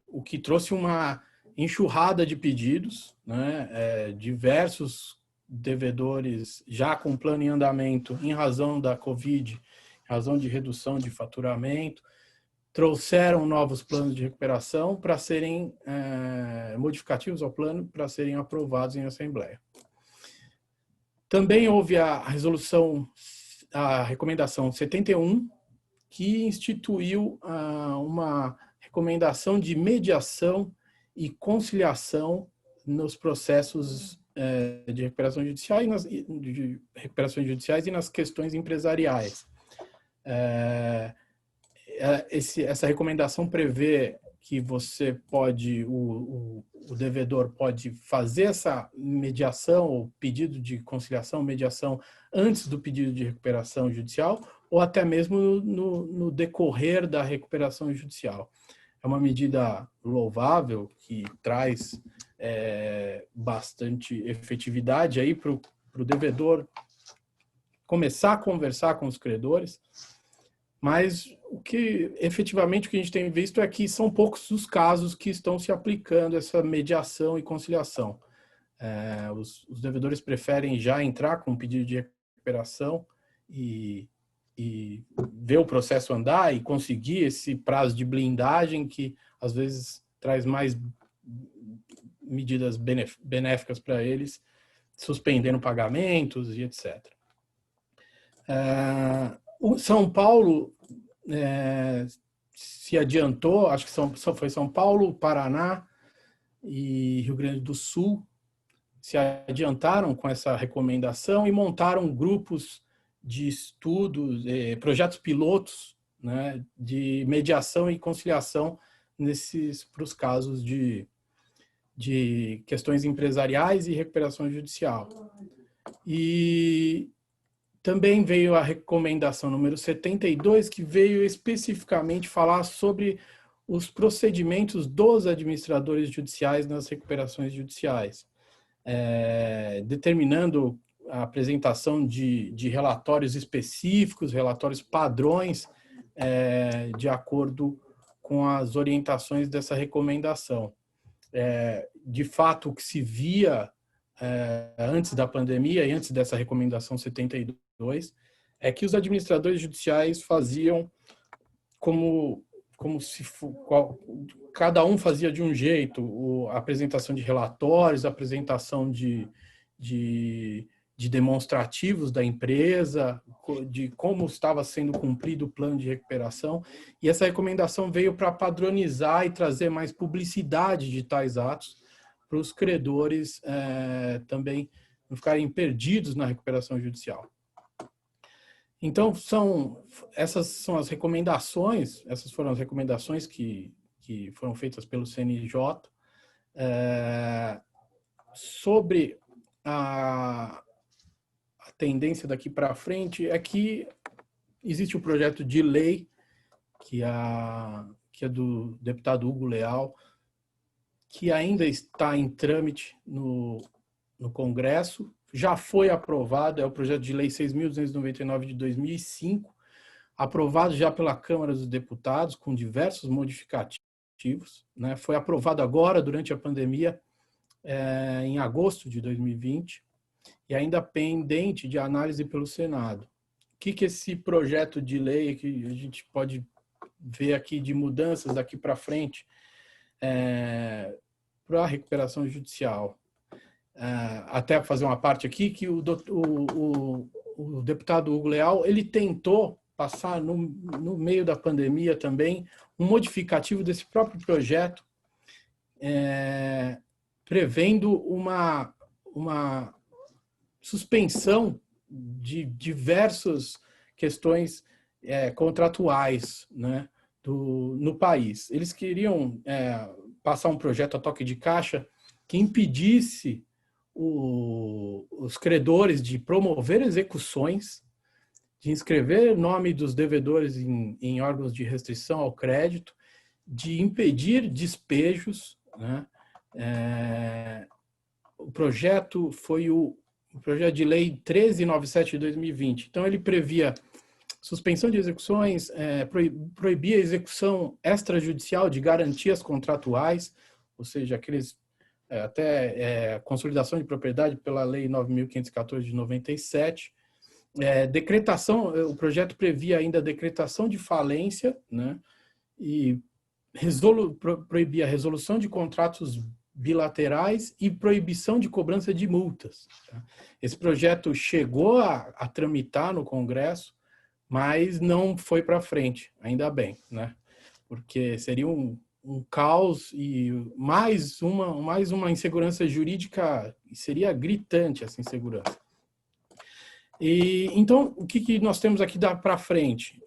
D: O que trouxe uma enxurrada de pedidos, né? Diversos devedores já com plano em andamento em razão da Covid, em razão de redução de faturamento, trouxeram novos planos de recuperação para serem modificativos ao plano para serem aprovados em assembleia. Também houve a recomendação 71, que instituiu uma recomendação de mediação e conciliação nos processos de recuperação judicial de recuperações judiciais e nas questões empresariais. Essa recomendação prevê que o devedor pode fazer essa mediação, ou pedido de conciliação, mediação, antes do pedido de recuperação judicial, ou até mesmo no decorrer da recuperação judicial. É uma medida louvável, que traz bastante efetividade aí para o devedor começar a conversar com os credores, mas efetivamente o que a gente tem visto é que são poucos os casos que estão se aplicando essa mediação e conciliação. Os devedores preferem já entrar com um pedido de recuperação e ver o processo andar e conseguir esse prazo de blindagem que às vezes traz mais medidas benéficas para eles, suspendendo pagamentos e etc. O São Paulo se adiantou, acho que foi São Paulo, Paraná e Rio Grande do Sul, se adiantaram com essa recomendação e montaram grupos de estudos, projetos pilotos, né, de mediação e conciliação para os casos de questões empresariais e recuperação judicial. E também veio a recomendação número 72, que veio especificamente falar sobre os procedimentos dos administradores judiciais nas recuperações judiciais, determinando a apresentação de relatórios específicos, relatórios padrões, de acordo com as orientações dessa recomendação. De fato, o que se via antes da pandemia e antes dessa recomendação 72 é que os administradores judiciais faziam como se cada um fazia de um jeito, a apresentação de relatórios, a apresentação de demonstrativos da empresa, de como estava sendo cumprido o plano de recuperação, e essa recomendação veio para padronizar e trazer mais publicidade de tais atos para os credores também não ficarem perdidos na recuperação judicial. Então, essas são as recomendações, essas foram as recomendações que foram feitas pelo CNJ sobre a tendência daqui para frente. É que existe um projeto de lei que é do deputado Hugo Leal, que ainda está em trâmite no Congresso, já foi aprovado, é o projeto de lei 6.299 de 2005, aprovado já pela Câmara dos Deputados, com diversos modificativos, né? Foi aprovado agora, durante a pandemia, em agosto de 2020, e ainda pendente de análise pelo Senado. O que esse projeto de lei, que a gente pode ver aqui de mudanças daqui para frente, para a recuperação judicial? Até fazer uma parte aqui, que o deputado Hugo Leal, ele tentou passar no meio da pandemia também um modificativo desse próprio projeto, prevendo uma suspensão de diversas questões contratuais, né, no país. Eles queriam passar um projeto a toque de caixa que impedisse os credores de promover execuções, de inscrever nome dos devedores em órgãos de restrição ao crédito, de impedir despejos, né? O projeto foi o projeto de lei 1397 de 2020. Então, ele previa suspensão de execuções, proibia a execução extrajudicial de garantias contratuais, ou seja, aqueles consolidação de propriedade pela Lei 9.514 de 97. Decretação, o projeto previa ainda a decretação de falência, né, e proibia a resolução de contratos bilaterais e proibição de cobrança de multas. Tá? Esse projeto chegou a tramitar no Congresso, mas não foi para frente, ainda bem, né? Porque seria um caos e mais uma insegurança jurídica, seria gritante essa insegurança. E então, o que nós temos aqui para frente?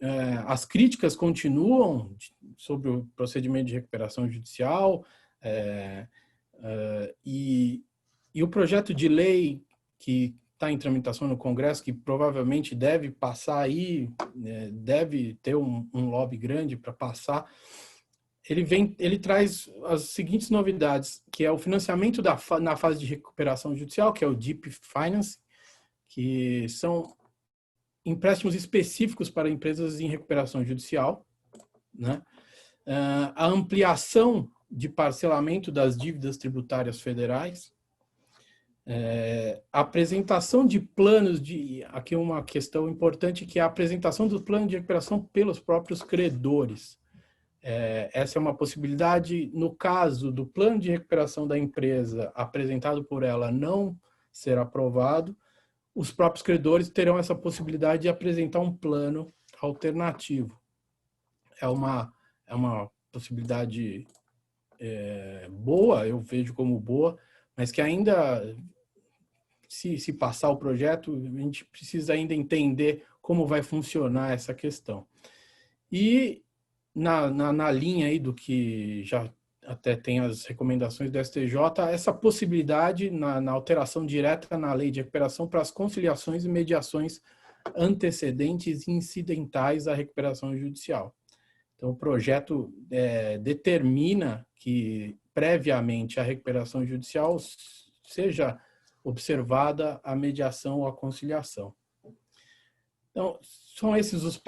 D: As críticas continuam sobre o procedimento de recuperação judicial, e o projeto de lei que está em tramitação no Congresso, que provavelmente deve passar aí, deve ter um lobby grande para passar. Ele traz as seguintes novidades, que é o financiamento na fase de recuperação judicial, que é o Deep Finance, que são empréstimos específicos para empresas em recuperação judicial, né? A ampliação de parcelamento das dívidas tributárias federais, a apresentação de planos aqui uma questão importante, que é a apresentação do plano de recuperação pelos próprios credores. Essa é uma possibilidade no caso do plano de recuperação da empresa apresentado por ela não ser aprovado, os próprios credores terão essa possibilidade de apresentar um plano alternativo. É uma possibilidade boa, eu vejo como boa, mas que ainda se passar o projeto, a gente precisa ainda entender como vai funcionar essa questão. E na linha aí do que já até tem as recomendações do STJ, essa possibilidade na alteração direta na lei de recuperação para as conciliações e mediações antecedentes e incidentais à recuperação judicial. Então, o projeto determina que, previamente à recuperação judicial, seja observada a mediação ou a conciliação. Então, são esses os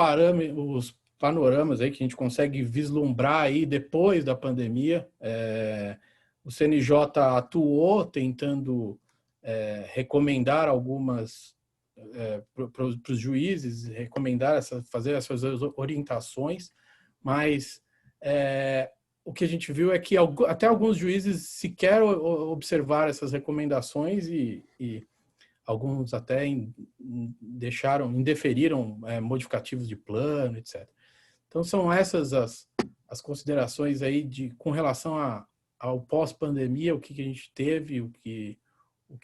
D: panoramas aí que a gente consegue vislumbrar aí depois da pandemia. O CNJ atuou tentando recomendar algumas para os juízes, fazer essas orientações, mas o que a gente viu é que até alguns juízes sequer observaram essas recomendações e alguns até indeferiram modificativos de plano, etc. Então, são essas as considerações aí com relação ao pós-pandemia, o que a gente teve, o que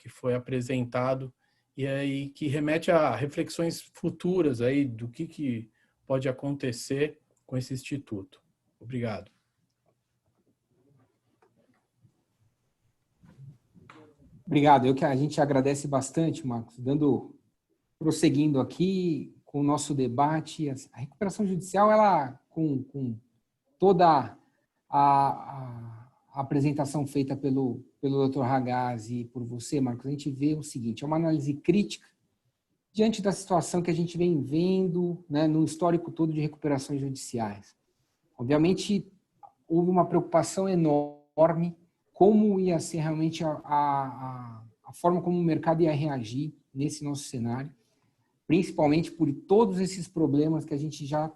D: foi apresentado, e aí que remete a reflexões futuras aí do que pode acontecer com esse instituto. Obrigado.
C: Obrigado. A gente agradece bastante, Marcos, prosseguindo aqui com o nosso debate. A recuperação judicial, ela com toda a apresentação feita pelo Dr. Ragazzi e por você, Marcos, a gente vê o seguinte: é uma análise crítica diante da situação que a gente vem vendo, né, no histórico todo de recuperações judiciais. Obviamente, houve uma preocupação enorme como ia ser realmente a forma como o mercado ia reagir nesse nosso cenário, principalmente por todos esses problemas que a gente já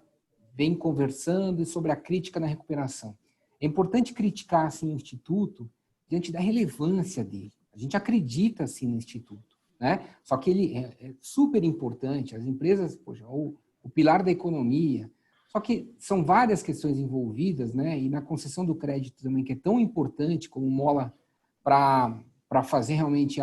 C: vem conversando sobre a crítica na recuperação. É importante criticar assim, o Instituto diante da relevância dele. A gente acredita assim, no Instituto, né? Só que ele é super importante, as empresas, poxa, o pilar da economia. Só que são várias questões envolvidas, né? E na concessão do crédito também, que é tão importante como mola para fazer realmente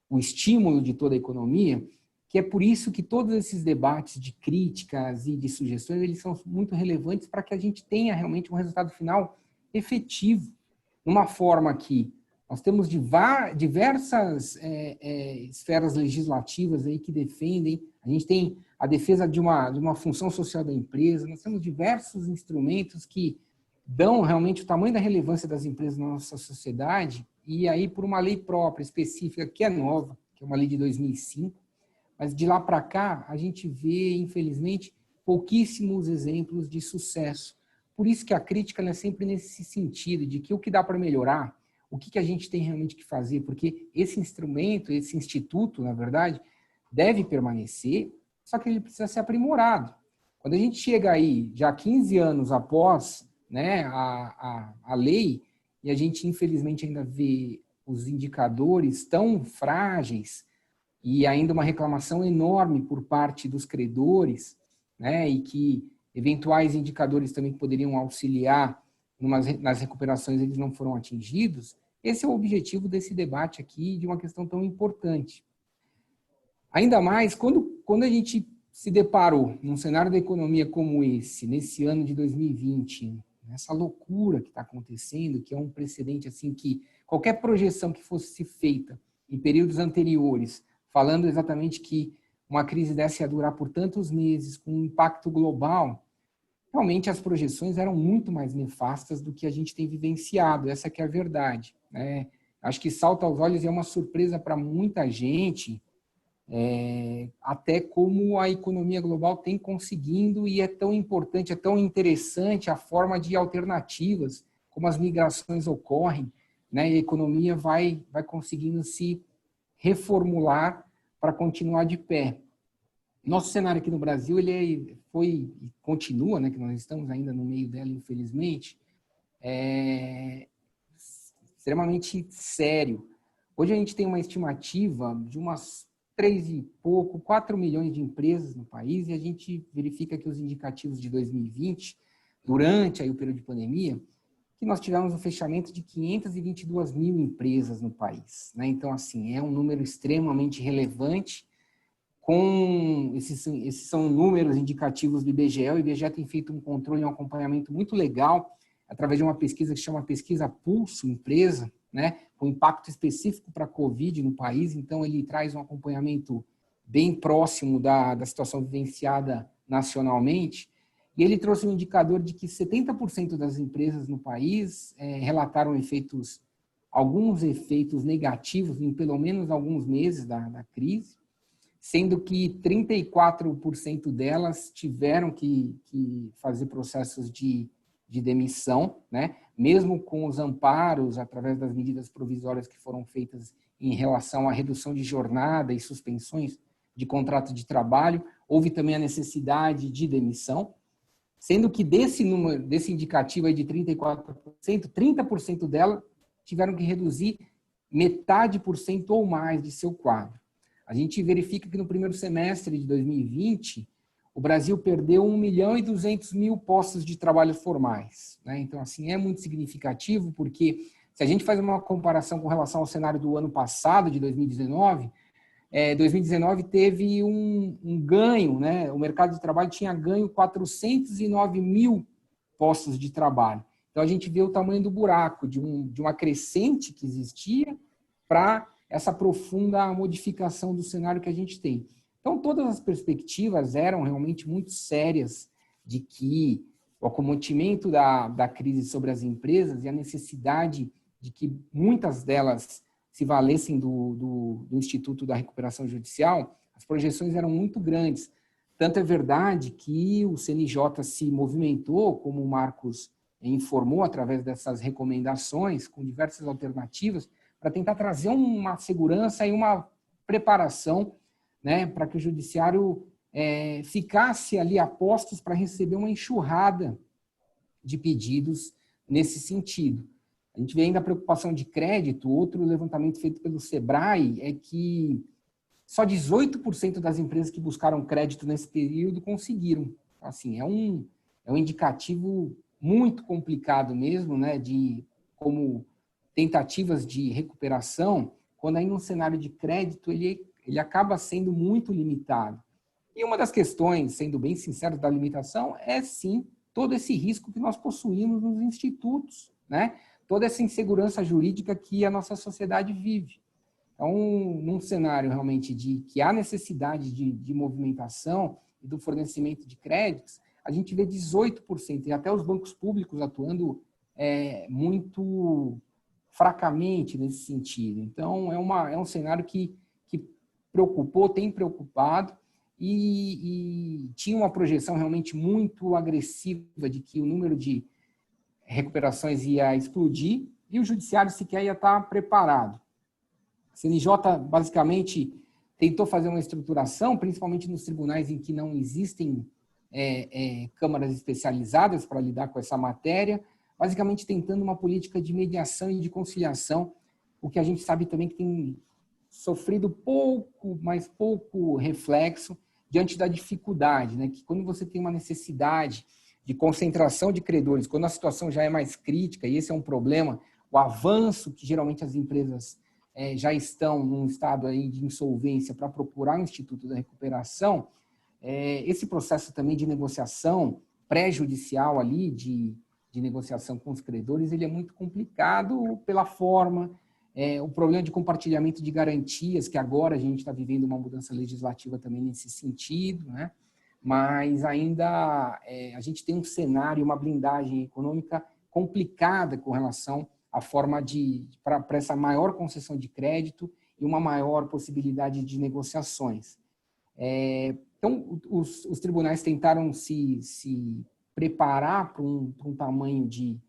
C: o estímulo de toda a economia, que é por isso que todos esses debates de críticas e de sugestões, eles são muito relevantes para que a gente tenha realmente um resultado final efetivo, numa forma que nós temos diversas esferas legislativas aí que defendem, a gente tem a defesa de uma função social da empresa, nós temos diversos instrumentos que dão realmente o tamanho da relevância das empresas na nossa sociedade, e aí por uma lei própria, específica, que é nova, que é uma lei de 2005, mas de lá para cá a gente vê, infelizmente, pouquíssimos exemplos de sucesso. Por isso que a crítica é sempre nesse sentido, de que o que dá para melhorar, o que a gente tem realmente que fazer, porque esse instrumento, esse instituto, na verdade, deve permanecer, só que ele precisa ser aprimorado. Quando a gente chega aí, já 15 anos após, né, a lei, e a gente, infelizmente, ainda vê os indicadores tão frágeis e ainda uma reclamação enorme por parte dos credores, né, e que eventuais indicadores também que poderiam auxiliar nas recuperações, eles não foram atingidos. Esse é o objetivo desse debate aqui, de uma questão tão importante. Ainda mais quando a gente se deparou num cenário da economia como esse, nesse ano de 2020, essa loucura que está acontecendo, que é um precedente assim que qualquer projeção que fosse feita em períodos anteriores, falando exatamente que uma crise dessa ia durar por tantos meses, com um impacto global, realmente as projeções eram muito mais nefastas do que a gente tem vivenciado, essa que é a verdade, né? Acho que salta aos olhos e é uma surpresa para muita gente, até como a economia global tem conseguindo, e é tão importante, é tão interessante a forma de alternativas, como as migrações ocorrem, né? E a economia vai conseguindo se reformular para continuar de pé. Nosso cenário aqui no Brasil, ele foi e continua, né, que nós estamos ainda no meio dela, infelizmente, extremamente sério. Hoje a gente tem uma estimativa de umas 4 milhões de empresas no país, e a gente verifica que os indicativos de 2020, durante aí o período de pandemia, que nós tivemos um fechamento de 522 mil empresas no país, né? Então, assim, é um número extremamente relevante. Esses são números indicativos do IBGE. O IBGE tem feito um controle e um acompanhamento muito legal através de uma pesquisa que se chama Pesquisa Pulso Empresa, né? Com impacto específico para a Covid no país. Então, ele traz um acompanhamento bem próximo da situação vivenciada nacionalmente. E ele trouxe um indicador de que 70% das empresas no país relataram alguns efeitos negativos em pelo menos alguns meses da crise, sendo que 34% delas tiveram que fazer processos de demissão, né? Mesmo com os amparos, através das medidas provisórias que foram feitas em relação à redução de jornada e suspensões de contrato de trabalho, houve também a necessidade de demissão, sendo que desse indicativo aí de 34%, 30% delas tiveram que reduzir metade por cento ou mais de seu quadro. A gente verifica que no primeiro semestre de 2020, o Brasil perdeu 1.200.000 postos de trabalho formais, né? Então, assim, é muito significativo, porque se a gente faz uma comparação com relação ao cenário do ano passado, de 2019, 2019 teve um ganho, né? O mercado de trabalho tinha ganho 409 mil postos de trabalho. Então, a gente vê o tamanho do buraco, de uma crescente que existia para essa profunda modificação do cenário que a gente tem. Então, todas as perspectivas eram realmente muito sérias de que o acometimento da crise sobre as empresas e a necessidade de que muitas delas se valessem do Instituto da Recuperação Judicial, as projeções eram muito grandes. Tanto é verdade que o CNJ se movimentou, como o Marcos informou, através dessas recomendações, com diversas alternativas, para tentar trazer uma segurança e uma preparação, né, para que o judiciário ficasse ali a postos para receber uma enxurrada de pedidos nesse sentido. A gente vê ainda a preocupação de crédito. Outro levantamento feito pelo Sebrae é que só 18% das empresas que buscaram crédito nesse período conseguiram. Assim, é um indicativo muito complicado mesmo, né, de como tentativas de recuperação, quando aí num cenário de crédito ele acaba sendo muito limitado. E uma das questões, sendo bem sincero, da limitação é, sim, todo esse risco que nós possuímos nos institutos, né? Toda essa insegurança jurídica que a nossa sociedade vive. Então, num cenário realmente de que há necessidade de movimentação e do fornecimento de créditos, a gente vê 18%, e até os bancos públicos atuando muito fracamente nesse sentido. Então, é um cenário que preocupou, tem preocupado, e tinha uma projeção realmente muito agressiva de que o número de recuperações ia explodir e o judiciário sequer ia estar preparado. A CNJ, basicamente, tentou fazer uma estruturação, principalmente nos tribunais em que não existem câmaras especializadas para lidar com essa matéria, basicamente tentando uma política de mediação e de conciliação, o que a gente sabe também que tem sofrido pouco reflexo diante da dificuldade, né? Que quando você tem uma necessidade de concentração de credores, quando a situação já é mais crítica, e esse é um problema, o avanço que geralmente as empresas já estão num estado aí de insolvência para procurar o Instituto da Recuperação, esse processo também de negociação pré-judicial ali, de negociação com os credores, ele é muito complicado pela forma, o problema de compartilhamento de garantias, que agora a gente está vivendo uma mudança legislativa também nesse sentido, né? Mas ainda a gente tem um cenário, uma blindagem econômica complicada com relação à forma para essa maior concessão de crédito e uma maior possibilidade de negociações. Então, os tribunais tentaram se preparar para um tamanho de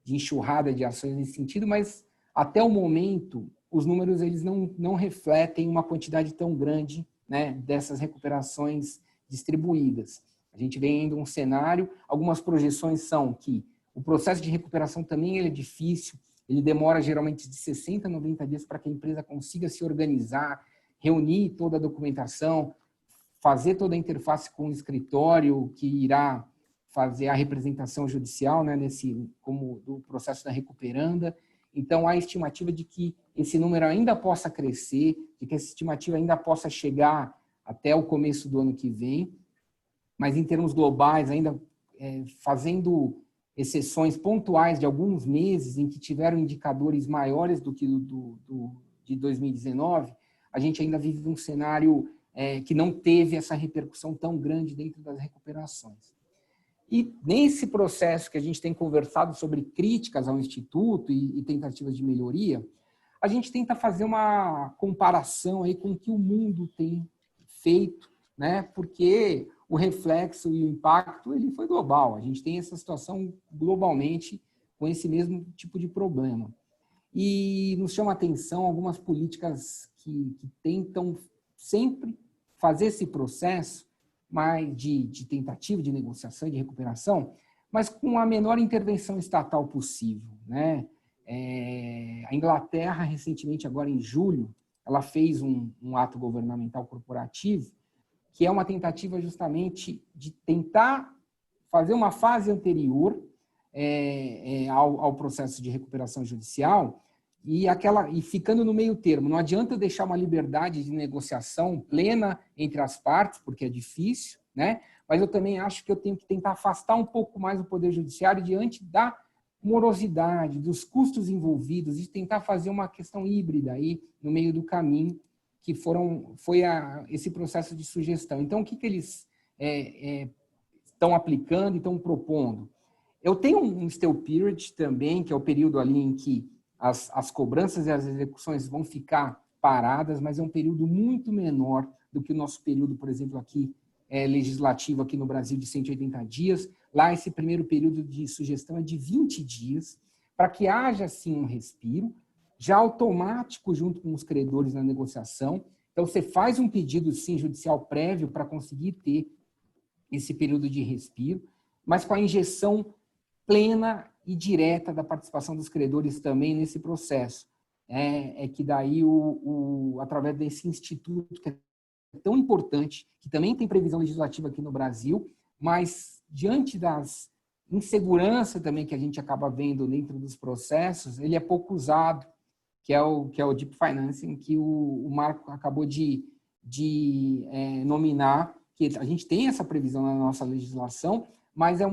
C: enxurrada de ações nesse sentido, mas até o momento os números eles não refletem uma quantidade tão grande, né, dessas recuperações distribuídas. A gente vem ainda um cenário, algumas projeções são que o processo de recuperação também ele é difícil, ele demora geralmente de 60 a 90 dias para que a empresa consiga se organizar, reunir toda a documentação, fazer toda a interface com o escritório que irá fazer a representação judicial, né, como do processo da recuperanda. Então, há a estimativa de que esse número ainda possa crescer, de que essa estimativa ainda possa chegar até o começo do ano que vem, mas em termos globais, ainda fazendo exceções pontuais de alguns meses em que tiveram indicadores maiores do que de 2019, a gente ainda vive um cenário que não teve essa repercussão tão grande dentro das recuperações. E nesse processo que a gente tem conversado sobre críticas ao Instituto e tentativas de melhoria, a gente tenta fazer uma comparação aí com o que o mundo tem feito, né? Porque o reflexo e o impacto ele foi global. A gente tem essa situação globalmente com esse mesmo tipo de problema. E nos chama a atenção algumas políticas que tentam sempre fazer esse processo mais de tentativa de negociação e de recuperação, mas com a menor intervenção estatal possível, né? A Inglaterra, recentemente, agora em julho, ela fez um ato governamental corporativo, que é uma tentativa justamente de tentar fazer uma fase anterior ao processo de recuperação judicial e ficando no meio termo. Não adianta deixar uma liberdade de negociação plena entre as partes, porque é difícil, né? Mas eu também acho que eu tenho que tentar afastar um pouco mais o Poder Judiciário diante da morosidade, dos custos envolvidos, e tentar fazer uma questão híbrida aí no meio do caminho, que foi esse processo de sugestão. Então, o que eles estão aplicando e estão propondo? Eu tenho um still period também, que é o período ali em que as cobranças e as execuções vão ficar paradas, mas é um período muito menor do que o nosso período, por exemplo, aqui legislativo aqui no Brasil de 180 dias. Lá, esse primeiro período de sugestão é de 20 dias, para que haja, assim, um respiro, já automático junto com os credores na negociação. Então, você faz um pedido, sim, judicial prévio para conseguir ter esse período de respiro, mas com a injeção plena e direta da participação dos credores também nesse processo. Que daí, através desse instituto que é tão importante, que também tem previsão legislativa aqui no Brasil, mas diante das inseguranças também que a gente acaba vendo dentro dos processos, ele é pouco usado, que é o Deep Financing, que o Marco acabou de nominar, que a gente tem essa previsão na nossa legislação, mas é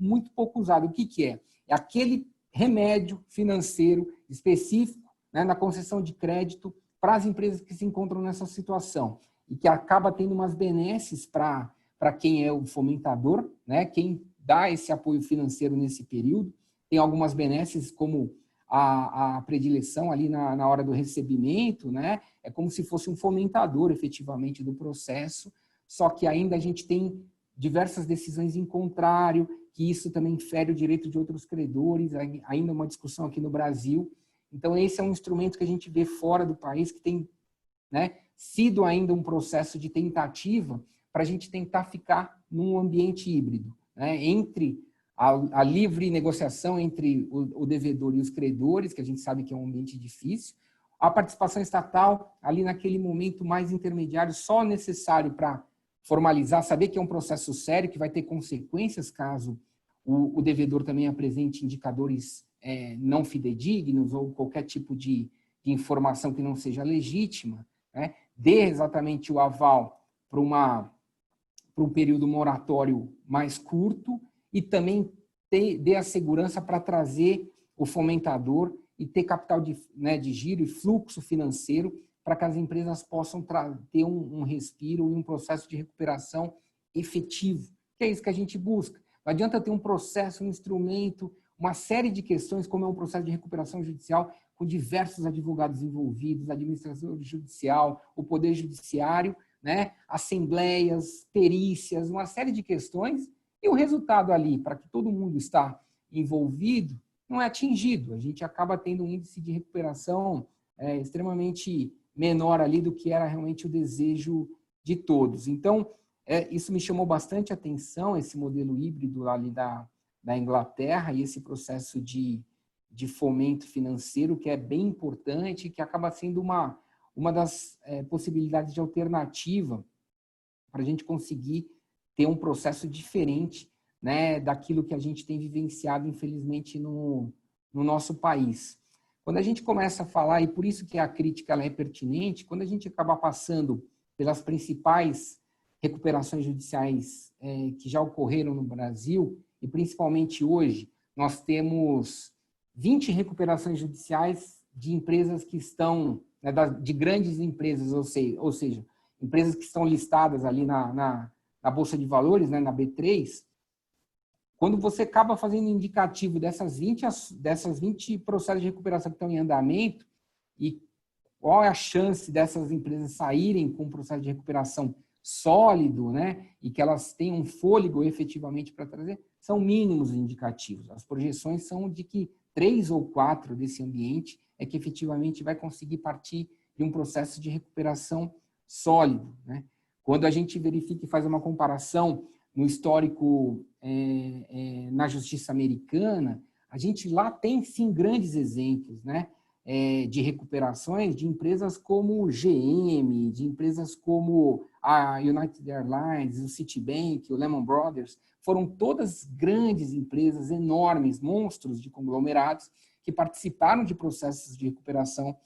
C: muito pouco usado. O que é? É aquele remédio financeiro específico, né, na concessão de crédito para as empresas que se encontram nessa situação e que acaba tendo umas benesses para quem é o fomentador, né, quem dá esse apoio financeiro nesse período. Tem algumas benesses como a predileção ali na hora do recebimento, né, é como se fosse um fomentador efetivamente do processo, só que ainda a gente tem diversas decisões em contrário, que isso também fere o direito de outros credores, ainda uma discussão aqui no Brasil. Então, esse é um instrumento que a gente vê fora do país, que tem, né, sido ainda um processo de tentativa para a gente tentar ficar num ambiente híbrido, né, entre a livre negociação entre o devedor e os credores, que a gente sabe que é um ambiente difícil, a participação estatal ali naquele momento mais intermediário, só necessário para formalizar, saber que é um processo sério, que vai ter consequências caso o devedor também apresente indicadores não fidedignos ou qualquer tipo de informação que não seja legítima, né? Dê exatamente o aval para um período moratório mais curto e também dê a segurança para trazer o fomentador e ter capital de giro e fluxo financeiro para que as empresas possam ter um respiro e um processo de recuperação efetivo, que é isso que a gente busca. Não adianta ter um processo, um instrumento, uma série de questões, como é um processo de recuperação judicial, com diversos advogados envolvidos, administração judicial, o Poder Judiciário, né, assembleias, perícias, uma série de questões, e o resultado ali, para que todo mundo está envolvido, não é atingido. A gente acaba tendo um índice de recuperação extremamente menor ali do que era realmente o desejo de todos. Então, isso me chamou bastante atenção, esse modelo híbrido ali da Inglaterra e esse processo de fomento financeiro, que é bem importante, que acaba sendo uma das possibilidades de alternativa para a gente conseguir ter um processo diferente né, daquilo que a gente tem vivenciado, infelizmente, no nosso país. Quando a gente começa a falar, e por isso que a crítica ela é pertinente, quando a gente acaba passando pelas principais recuperações judiciais que já ocorreram no Brasil, e principalmente hoje, nós temos 20 recuperações judiciais de empresas que estão, né, de grandes empresas, ou seja, empresas que estão listadas ali na Bolsa de Valores, né, na B3. Quando você acaba fazendo indicativo dessas 20 processos de recuperação que estão em andamento, e qual é a chance dessas empresas saírem com um processo de recuperação sólido, né, e que elas tenham um fôlego efetivamente para trazer, são mínimos indicativos. As projeções são de que 3 ou 4 desse ambiente é que efetivamente vai conseguir partir de um processo de recuperação sólido, né? Quando a gente verifica e faz uma comparação no histórico na justiça americana, a gente lá tem, sim, grandes exemplos, né, de recuperações de empresas como GM, de empresas como a United Airlines, o Citibank, o Lehman Brothers. Foram todas grandes empresas, enormes, monstros de conglomerados, que participaram de processos de recuperação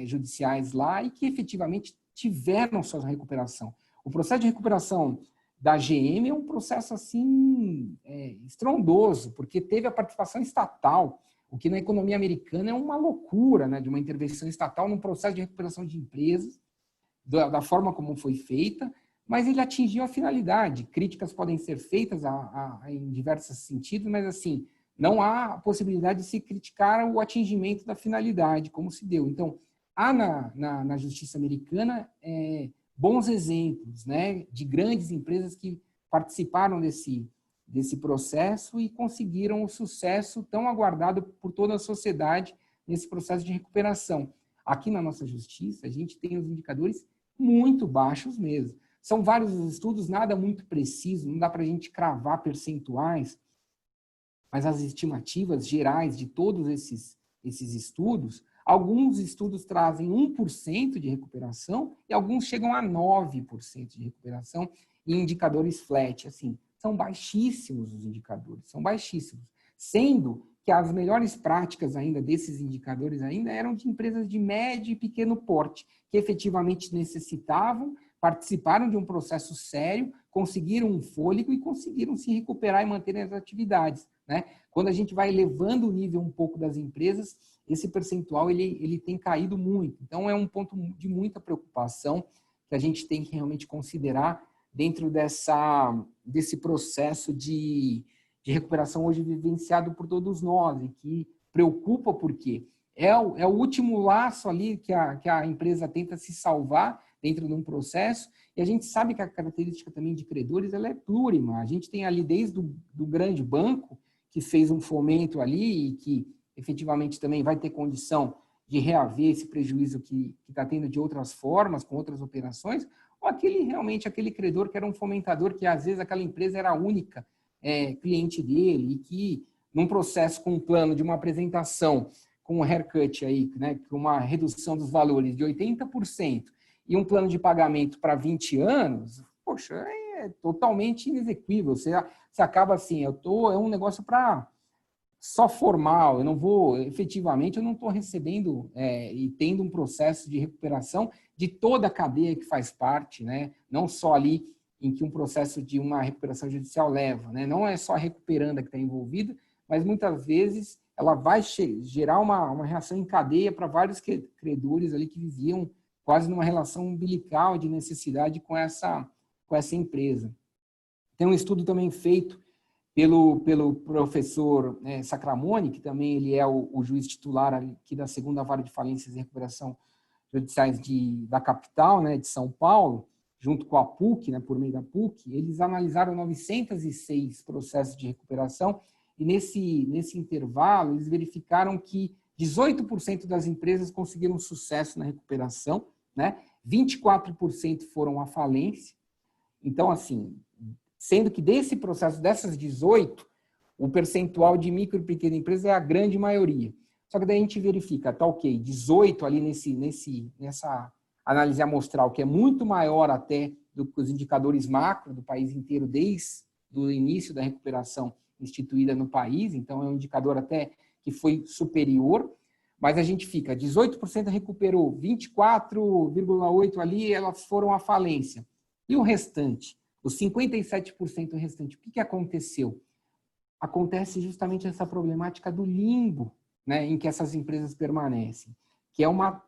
C: judiciais lá e que efetivamente tiveram sua recuperação. O processo de recuperação da GM é um processo assim estrondoso, porque teve a participação estatal, o que na economia americana é uma loucura, né, de uma intervenção estatal num processo de recuperação de empresas, da forma como foi feita, mas ele atingiu a finalidade. Críticas podem ser feitas em diversos sentidos, mas assim, não há possibilidade de se criticar o atingimento da finalidade, como se deu. Então, há na justiça americana bons exemplos, né, de grandes empresas que participaram desse processo e conseguiram o sucesso tão aguardado por toda a sociedade nesse processo de recuperação. Aqui na nossa justiça, a gente tem os indicadores muito baixos mesmo. São vários estudos, nada muito preciso, não dá para a gente cravar percentuais, mas as estimativas gerais de todos esses estudos, alguns estudos trazem 1% de recuperação e alguns chegam a 9% de recuperação em indicadores flat. Assim, são baixíssimos os indicadores, são baixíssimos. Sendo que as melhores práticas ainda desses indicadores ainda eram de empresas de médio e pequeno porte, que efetivamente necessitavam, participaram de um processo sério, conseguiram um fôlego e conseguiram se recuperar e manter as atividades, né? Quando a gente vai elevando o nível um pouco das empresas, esse percentual ele tem caído muito. Então, é um ponto de muita preocupação que a gente tem que realmente considerar dentro desse processo de recuperação hoje vivenciado por todos nós e que preocupa porque é o último laço ali que a empresa tenta se salvar dentro de um processo, e a gente sabe que a característica também de credores ela é plurima. A gente tem ali desde do grande banco, que fez um fomento ali e que efetivamente também vai ter condição de reaver esse prejuízo que está tendo de outras formas, com outras operações, ou aquele credor que era um fomentador, que às vezes aquela empresa era a única cliente dele, e que num processo com um plano de uma apresentação com um haircut aí, né, com uma redução dos valores de 80%, e um plano de pagamento para 20 anos, poxa, é totalmente inexequível. Você acaba assim, é um negócio para só formal, eu não vou, efetivamente, eu não estou recebendo e tendo um processo de recuperação de toda a cadeia que faz parte, né? Não só ali em que um processo de uma recuperação judicial leva, né? Não é só a recuperanda que está envolvida, mas muitas vezes ela vai gerar uma reação em cadeia para vários credores ali que viviam quase numa relação umbilical de necessidade com essa empresa. Tem um estudo também feito pelo professor Sacramone, que também ele é o juiz titular aqui da 2ª Vara de Falências e Recuperação Judiciais da capital, né, de São Paulo, junto com a PUC, né, por meio da PUC. Eles analisaram 906 processos de recuperação e nesse intervalo eles verificaram que 18% das empresas conseguiram sucesso na recuperação, né? 24% foram à falência. Então, assim, sendo que desse processo, dessas 18, o percentual de micro e pequena empresa é a grande maioria. Só que daí a gente verifica, tá ok, 18 ali nessa análise amostral, que é muito maior até do que os indicadores macro do país inteiro, desde do início da recuperação instituída no país, então é um indicador até que foi superior, mas a gente fica, 18% recuperou, 24,8% ali, elas foram à falência. E o restante, os 57% restante, o que aconteceu? Acontece justamente essa problemática do limbo, né, em que essas empresas permanecem, que é uma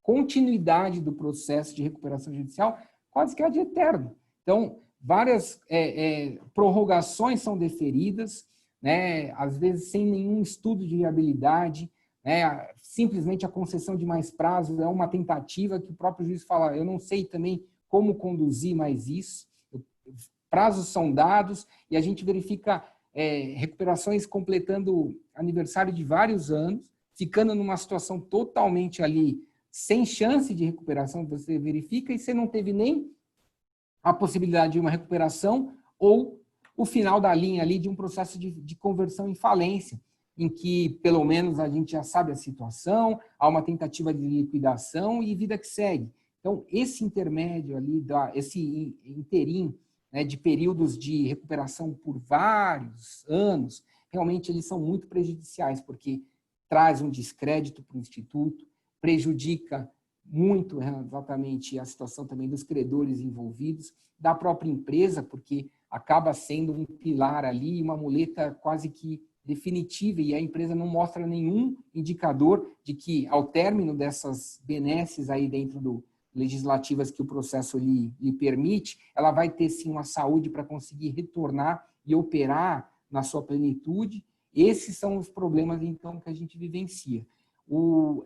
C: continuidade do processo de recuperação judicial quase que ad eterno. Então, várias prorrogações são deferidas, né, às vezes sem nenhum estudo de viabilidade, né, simplesmente a concessão de mais prazo é uma tentativa que o próprio juiz fala, eu não sei também como conduzir mais isso, prazos são dados e a gente verifica recuperações completando aniversário de vários anos, ficando numa situação totalmente ali sem chance de recuperação, você verifica, e você não teve nem a possibilidade de uma recuperação ou o final da linha ali de um processo de conversão em falência, em que, pelo menos, a gente já sabe a situação, há uma tentativa de liquidação e vida que segue. Então, esse intermédio ali, esse interim, né, de períodos de recuperação por vários anos, realmente eles são muito prejudiciais, porque traz um descrédito para o Instituto, prejudica muito exatamente a situação também dos credores envolvidos, da própria empresa, porque acaba sendo um pilar ali, uma muleta quase que definitiva, e a empresa não mostra nenhum indicador de que, ao término dessas benesses aí dentro do legislativas que o processo lhe permite, ela vai ter sim uma saúde para conseguir retornar e operar na sua plenitude. Esses são os problemas, então, que a gente vivencia.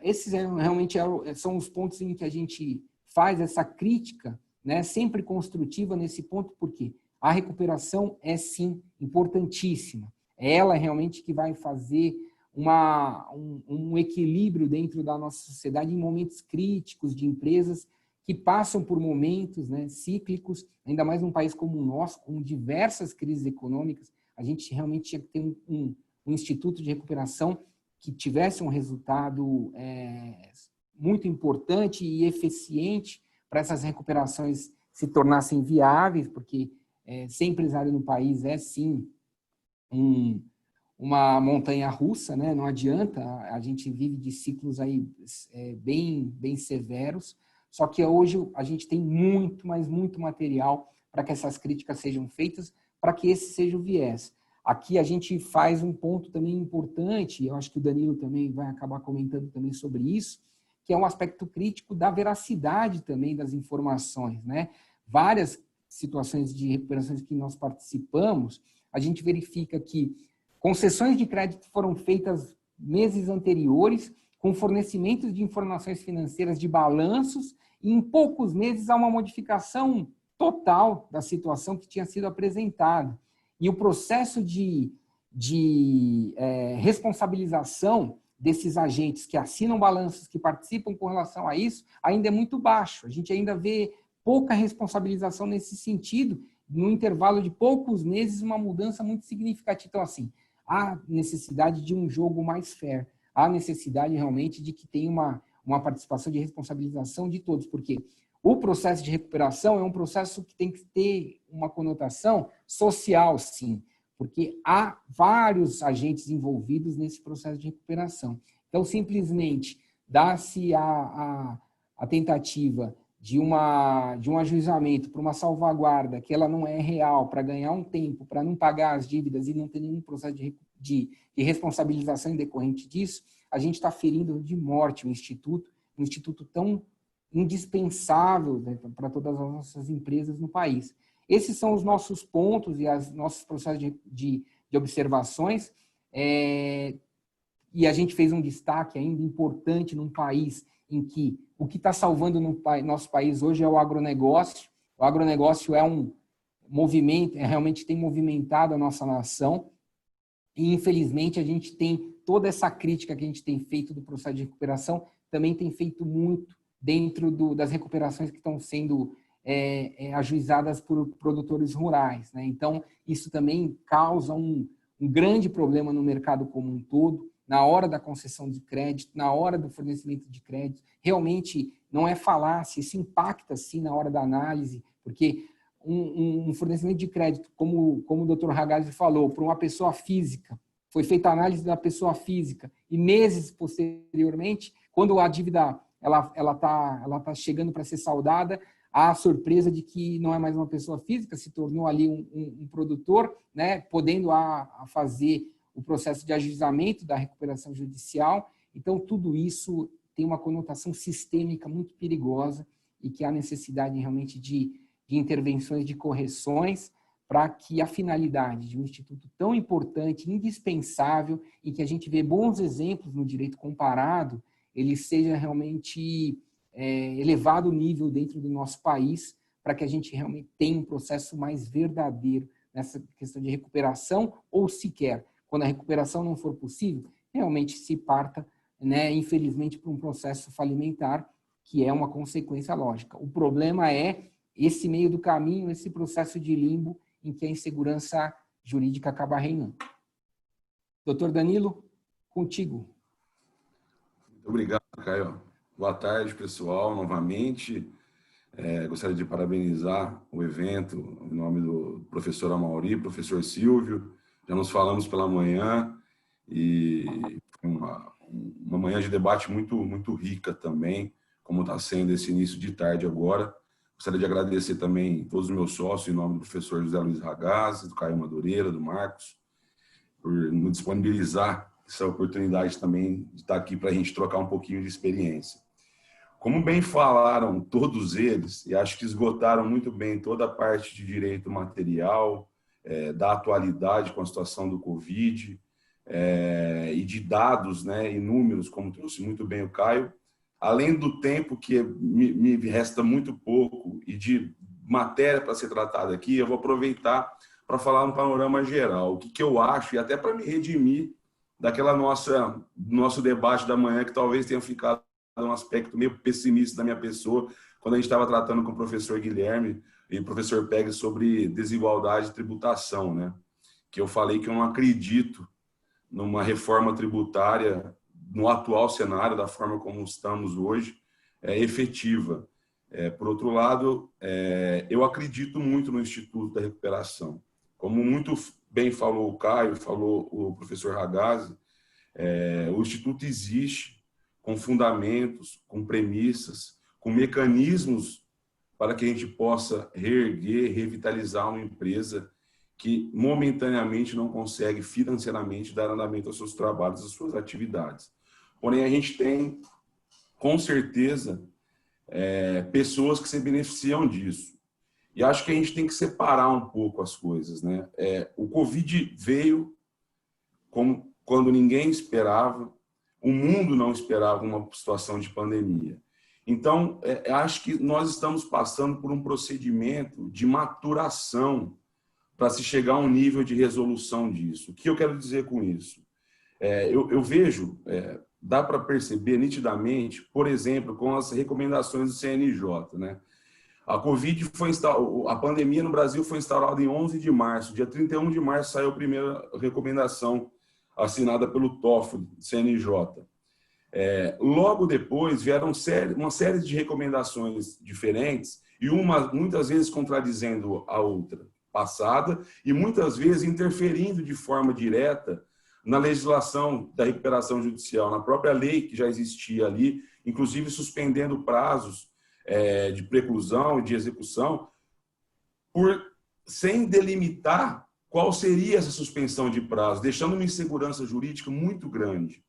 C: Esses realmente são os pontos em que a gente faz essa crítica, né, sempre construtiva nesse ponto, porque a recuperação é, sim, importantíssima. É ela realmente que vai fazer um equilíbrio dentro da nossa sociedade em momentos críticos de empresas que passam por momentos, né, cíclicos, ainda mais num país como o nosso, com diversas crises econômicas. A gente realmente tinha que ter um instituto de recuperação que tivesse um resultado muito importante e eficiente para essas recuperações se tornassem viáveis, porque ser empresário no país é, sim, uma montanha-russa, né? Não adianta, a gente vive de ciclos aí bem severos, só que hoje a gente tem muito, mas muito material para que essas críticas sejam feitas, para que esse seja o viés. Aqui a gente faz um ponto também importante, eu acho que o Danilo também vai acabar comentando também sobre isso, que é um aspecto crítico da veracidade também das informações, né? Várias situações de recuperações que nós participamos, a gente verifica que concessões de crédito foram feitas meses anteriores, com fornecimento de informações financeiras de balanços, e em poucos meses há uma modificação total da situação que tinha sido apresentada. E o processo de responsabilização desses agentes que assinam balanços, que participam com relação a isso, ainda é muito baixo. A gente ainda vê pouca responsabilização nesse sentido, no intervalo de poucos meses, uma mudança muito significativa. Então, assim, há necessidade de um jogo mais fair, há necessidade realmente de que tenha uma participação de responsabilização de todos, porque o processo de recuperação é um processo que tem que ter uma conotação social, sim, porque há vários agentes envolvidos nesse processo de recuperação. Então, simplesmente, dá-se a tentativa de um ajuizamento para uma salvaguarda que ela não é real, para ganhar um tempo, para não pagar as dívidas e não ter nenhum processo de responsabilização em decorrente disso, a gente está ferindo de morte um instituto tão indispensável, né, para todas as nossas empresas no país. Esses são os nossos pontos e os nossos processos de observações, e a gente fez um destaque ainda importante num país em que o que está salvando no nosso país hoje é o agronegócio. O agronegócio é um movimento, realmente tem movimentado a nossa nação, e infelizmente a gente tem toda essa crítica que a gente tem feito do processo de recuperação, também tem feito muito dentro das recuperações que estão sendo ajuizadas por produtores rurais, né? Então, isso também causa um grande problema no mercado como um todo, na hora da concessão de crédito, na hora do fornecimento de crédito. Realmente não é falácia, isso impacta sim na hora da análise, porque um fornecimento de crédito, como o Dr. Ragazzi falou, para uma pessoa física, foi feita a análise da pessoa física e meses posteriormente, quando a dívida ela tá chegando para ser saldada, há a surpresa de que não é mais uma pessoa física, se tornou ali um produtor, né, podendo a fazer o processo de ajuizamento da recuperação judicial. Então, tudo isso tem uma conotação sistêmica muito perigosa e que há necessidade realmente de intervenções, de correções, para que a finalidade de um instituto tão importante, indispensável, e que a gente vê bons exemplos no direito comparado, ele seja realmente elevado o nível dentro do nosso país, para que a gente realmente tenha um processo mais verdadeiro nessa questão de recuperação, ou sequer, quando a recuperação não for possível, realmente se parta, né, infelizmente, para um processo falimentar, que é uma consequência lógica. O problema é esse meio do caminho, esse processo de limbo em que a insegurança jurídica acaba reinando. Doutor Danilo, contigo.
E: Muito obrigado, Caio. Boa tarde, pessoal, novamente. Gostaria de parabenizar o evento em nome do professor Amaury, professor Silvio. Já nos falamos pela manhã e uma manhã de debate muito rica também, como está sendo esse início de tarde agora. Gostaria de agradecer também todos os meus sócios, em nome do professor José Luiz Ragazzi, do Caio Madureira, do Marcos, por nos disponibilizar essa oportunidade também de estar aqui para a gente trocar um pouquinho de experiência. Como bem falaram todos eles, e acho que esgotaram muito bem toda a parte de direito material, da atualidade com a situação do Covid, e de dados, né, e números, como trouxe muito bem o Caio, além do tempo que me resta muito pouco e de matéria para ser tratada aqui, eu vou aproveitar para falar um panorama geral, o que eu acho, e até para me redimir daquela nosso debate da manhã, que talvez tenha ficado um aspecto meio pessimista da minha pessoa, quando a gente estava tratando com o professor Guilherme e o professor Pegg sobre desigualdade e tributação, né? Que eu falei que eu não acredito numa reforma tributária no atual cenário, da forma como estamos hoje, efetiva. Por outro lado, eu acredito muito no Instituto da Recuperação. Como muito bem falou o Caio, falou o professor Ragazzi, o Instituto existe com fundamentos, com premissas, com mecanismos para que a gente possa reerguer, revitalizar uma empresa que momentaneamente não consegue financeiramente dar andamento aos seus trabalhos, às suas atividades. Porém, a gente tem, com certeza, pessoas que se beneficiam disso. E acho que a gente tem que separar um pouco as coisas, né? O Covid veio quando ninguém esperava, o mundo não esperava uma situação de pandemia. Então, acho que nós estamos passando por um procedimento de maturação para se chegar a um nível de resolução disso. O que eu quero dizer com isso? Eu vejo, dá para perceber nitidamente, por exemplo, com as recomendações do CNJ, né? A pandemia no Brasil foi instaurada em 11 de março. Dia 31 de março saiu a primeira recomendação assinada pelo TOFO, CNJ. Logo depois vieram uma série de recomendações diferentes e uma muitas vezes contradizendo a outra passada e muitas vezes interferindo de forma direta na legislação da recuperação judicial, na própria lei que já existia ali, inclusive suspendendo prazos de preclusão e de execução, sem delimitar qual seria essa suspensão de prazo, deixando uma insegurança jurídica muito grande.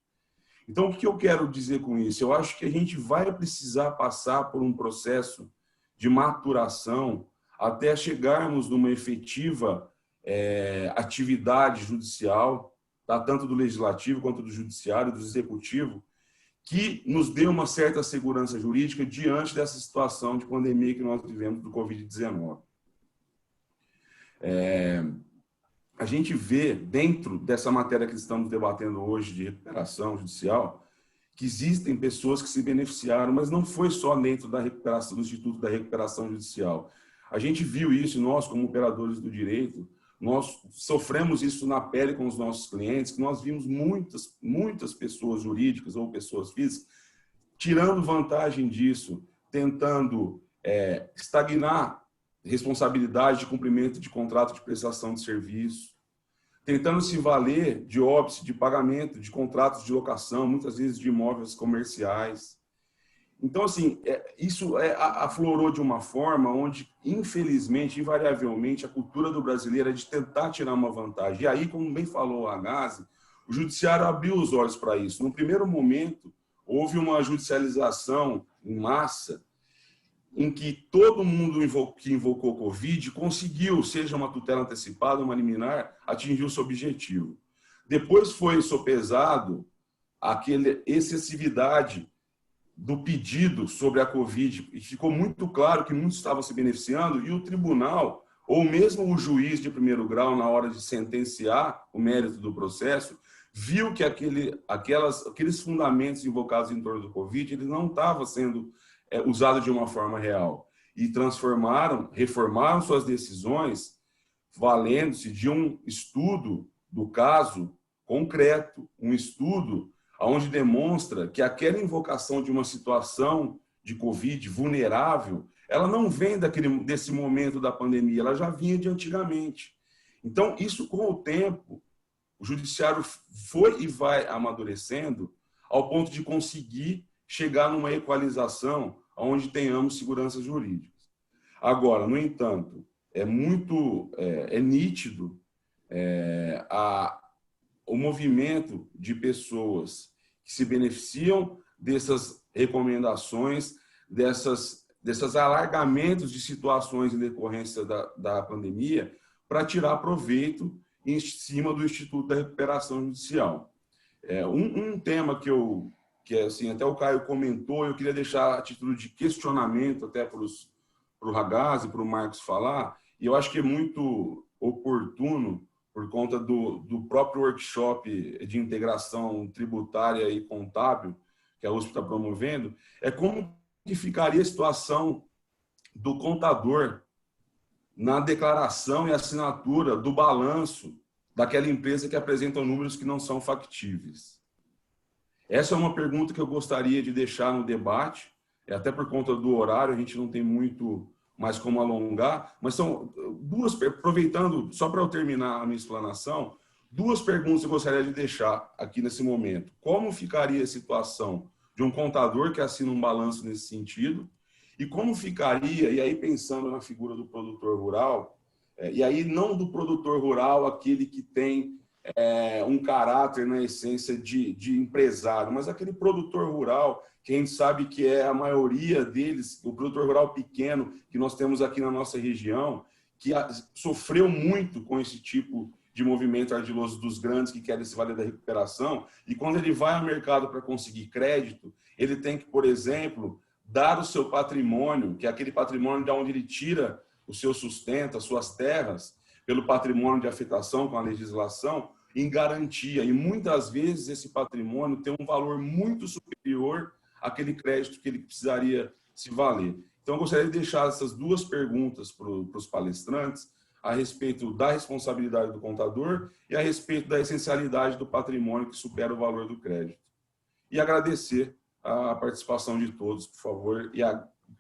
E: Então, o que eu quero dizer com isso? Eu acho que a gente vai precisar passar por um processo de maturação até chegarmos numa efetiva atividade judicial, tá? Tanto do legislativo quanto do judiciário, do executivo, que nos dê uma certa segurança jurídica diante dessa situação de pandemia que nós vivemos do Covid-19. A gente vê, dentro dessa matéria que estamos debatendo hoje de recuperação judicial, que existem pessoas que se beneficiaram, mas não foi só dentro da recuperação, do Instituto da Recuperação Judicial. A gente viu isso, nós como operadores do direito, nós sofremos isso na pele com os nossos clientes, que nós vimos muitas pessoas jurídicas ou pessoas físicas tirando vantagem disso, tentando estagnar responsabilidade de cumprimento de contrato de prestação de serviço, tentando se valer de óbice, de pagamento, de contratos de locação, muitas vezes de imóveis comerciais. Então, assim, isso aflorou de uma forma onde, infelizmente, invariavelmente, a cultura do brasileiro é de tentar tirar uma vantagem. E aí, como bem falou a Gazi, o judiciário abriu os olhos para isso. No primeiro momento, houve uma judicialização em massa, em que todo mundo que invocou Covid conseguiu, seja uma tutela antecipada, uma liminar, atingir o seu objetivo. Depois foi sopesado aquela excessividade do pedido sobre a Covid, e ficou muito claro que muitos estavam se beneficiando, e o tribunal, ou mesmo o juiz de primeiro grau, na hora de sentenciar o mérito do processo, viu que aqueles fundamentos invocados em torno do Covid, eles não estavam sendo usados de uma forma real. E reformaram suas decisões valendo-se de um estudo do caso concreto, um estudo onde demonstra que aquela invocação de uma situação de Covid vulnerável, ela não vem desse momento da pandemia, ela já vinha de antigamente. Então, isso com o tempo, o judiciário foi e vai amadurecendo ao ponto de conseguir chegar numa equalização onde tenhamos seguranças jurídicas. Agora, no entanto, é nítido o movimento de pessoas que se beneficiam dessas recomendações, desses alargamentos de situações em decorrência da pandemia, para tirar proveito em cima do Instituto da Recuperação Judicial. Um tema que assim, até o Caio comentou, eu queria deixar a título de questionamento até para o Ragazzi, para o Marcos falar, e eu acho que é muito oportuno, por conta do próprio workshop de integração tributária e contábil que a USP está promovendo, como que ficaria a situação do contador na declaração e assinatura do balanço daquela empresa que apresenta números que não são factíveis. Essa é uma pergunta que eu gostaria de deixar no debate, até por conta do horário, a gente não tem muito mais como alongar, mas são duas, aproveitando, só para eu terminar a minha explanação, duas perguntas que eu gostaria de deixar aqui nesse momento. Como ficaria a situação de um contador que assina um balanço nesse sentido? E como ficaria, e aí pensando na figura do produtor rural, e aí não do produtor rural, aquele que tem um caráter na essência de empresário, mas aquele produtor rural que a gente sabe que é a maioria deles, o produtor rural pequeno que nós temos aqui na nossa região, que sofreu muito com esse tipo de movimento ardiloso dos grandes que querem se valer da recuperação, e quando ele vai ao mercado para conseguir crédito, ele tem que, por exemplo, dar o seu patrimônio, que é aquele patrimônio de onde ele tira o seu sustento, as suas terras, pelo patrimônio de afetação com a legislação, em garantia. E muitas vezes esse patrimônio tem um valor muito superior àquele crédito que ele precisaria se valer. Então, eu gostaria de deixar essas duas perguntas para os palestrantes a respeito da responsabilidade do contador e a respeito da essencialidade do patrimônio que supera o valor do crédito. E agradecer a participação de todos, por favor, e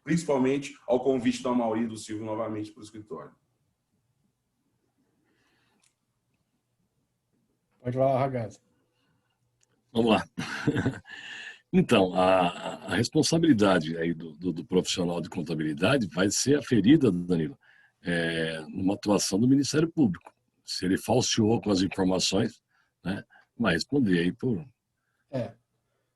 E: principalmente ao convite do Amaury e do Silvio novamente para o escritório.
D: Pode falar, Ragazzi.
A: Vamos lá. Então, a responsabilidade aí do profissional de contabilidade vai ser aferida, Danilo, numa atuação do Ministério Público. Se ele falseou com as informações, né, vai responder aí por...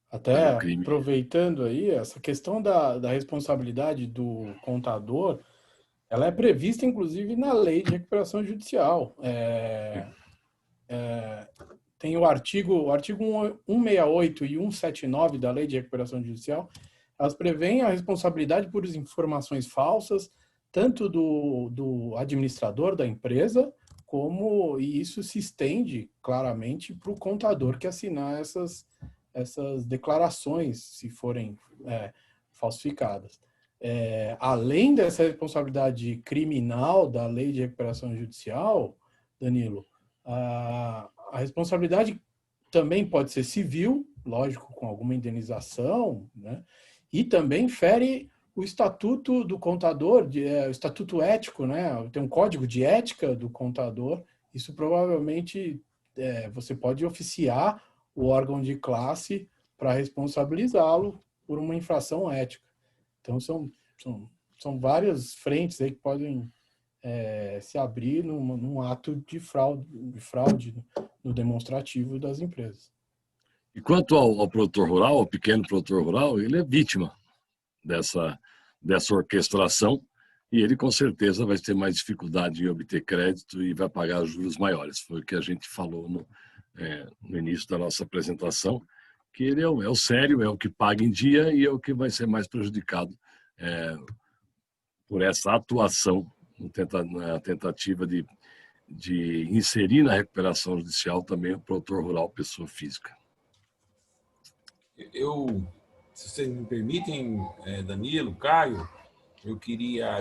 D: Até aproveitando aí, essa questão da responsabilidade do contador, ela é prevista, inclusive, na Lei de Recuperação Judicial. Tem o artigo 168 e 179 da Lei de Recuperação Judicial, elas prevêem a responsabilidade por informações falsas, tanto do administrador da empresa, e isso se estende claramente para o contador que assinar essas declarações, se forem falsificadas. Além dessa responsabilidade criminal da Lei de Recuperação Judicial, Danilo, a responsabilidade também pode ser civil, lógico, com alguma indenização, né? E também fere o estatuto do contador, o estatuto ético, né? Tem um código de ética do contador. Isso provavelmente você pode oficiar o órgão de classe para responsabilizá-lo por uma infração ética. Então, são várias frentes aí que podem se abrir num ato de fraude no demonstrativo das empresas.
A: E quanto ao produtor rural, ao pequeno produtor rural, ele é vítima dessa orquestração e ele com certeza vai ter mais dificuldade em obter crédito e vai pagar juros maiores. Foi o que a gente falou no início da nossa apresentação, que ele é o sério, é o que paga em dia e é o que vai ser mais prejudicado por essa atuação na tentativa de inserir na recuperação judicial também o produtor rural, pessoa física.
B: Se vocês me permitem, Danilo, Caio, eu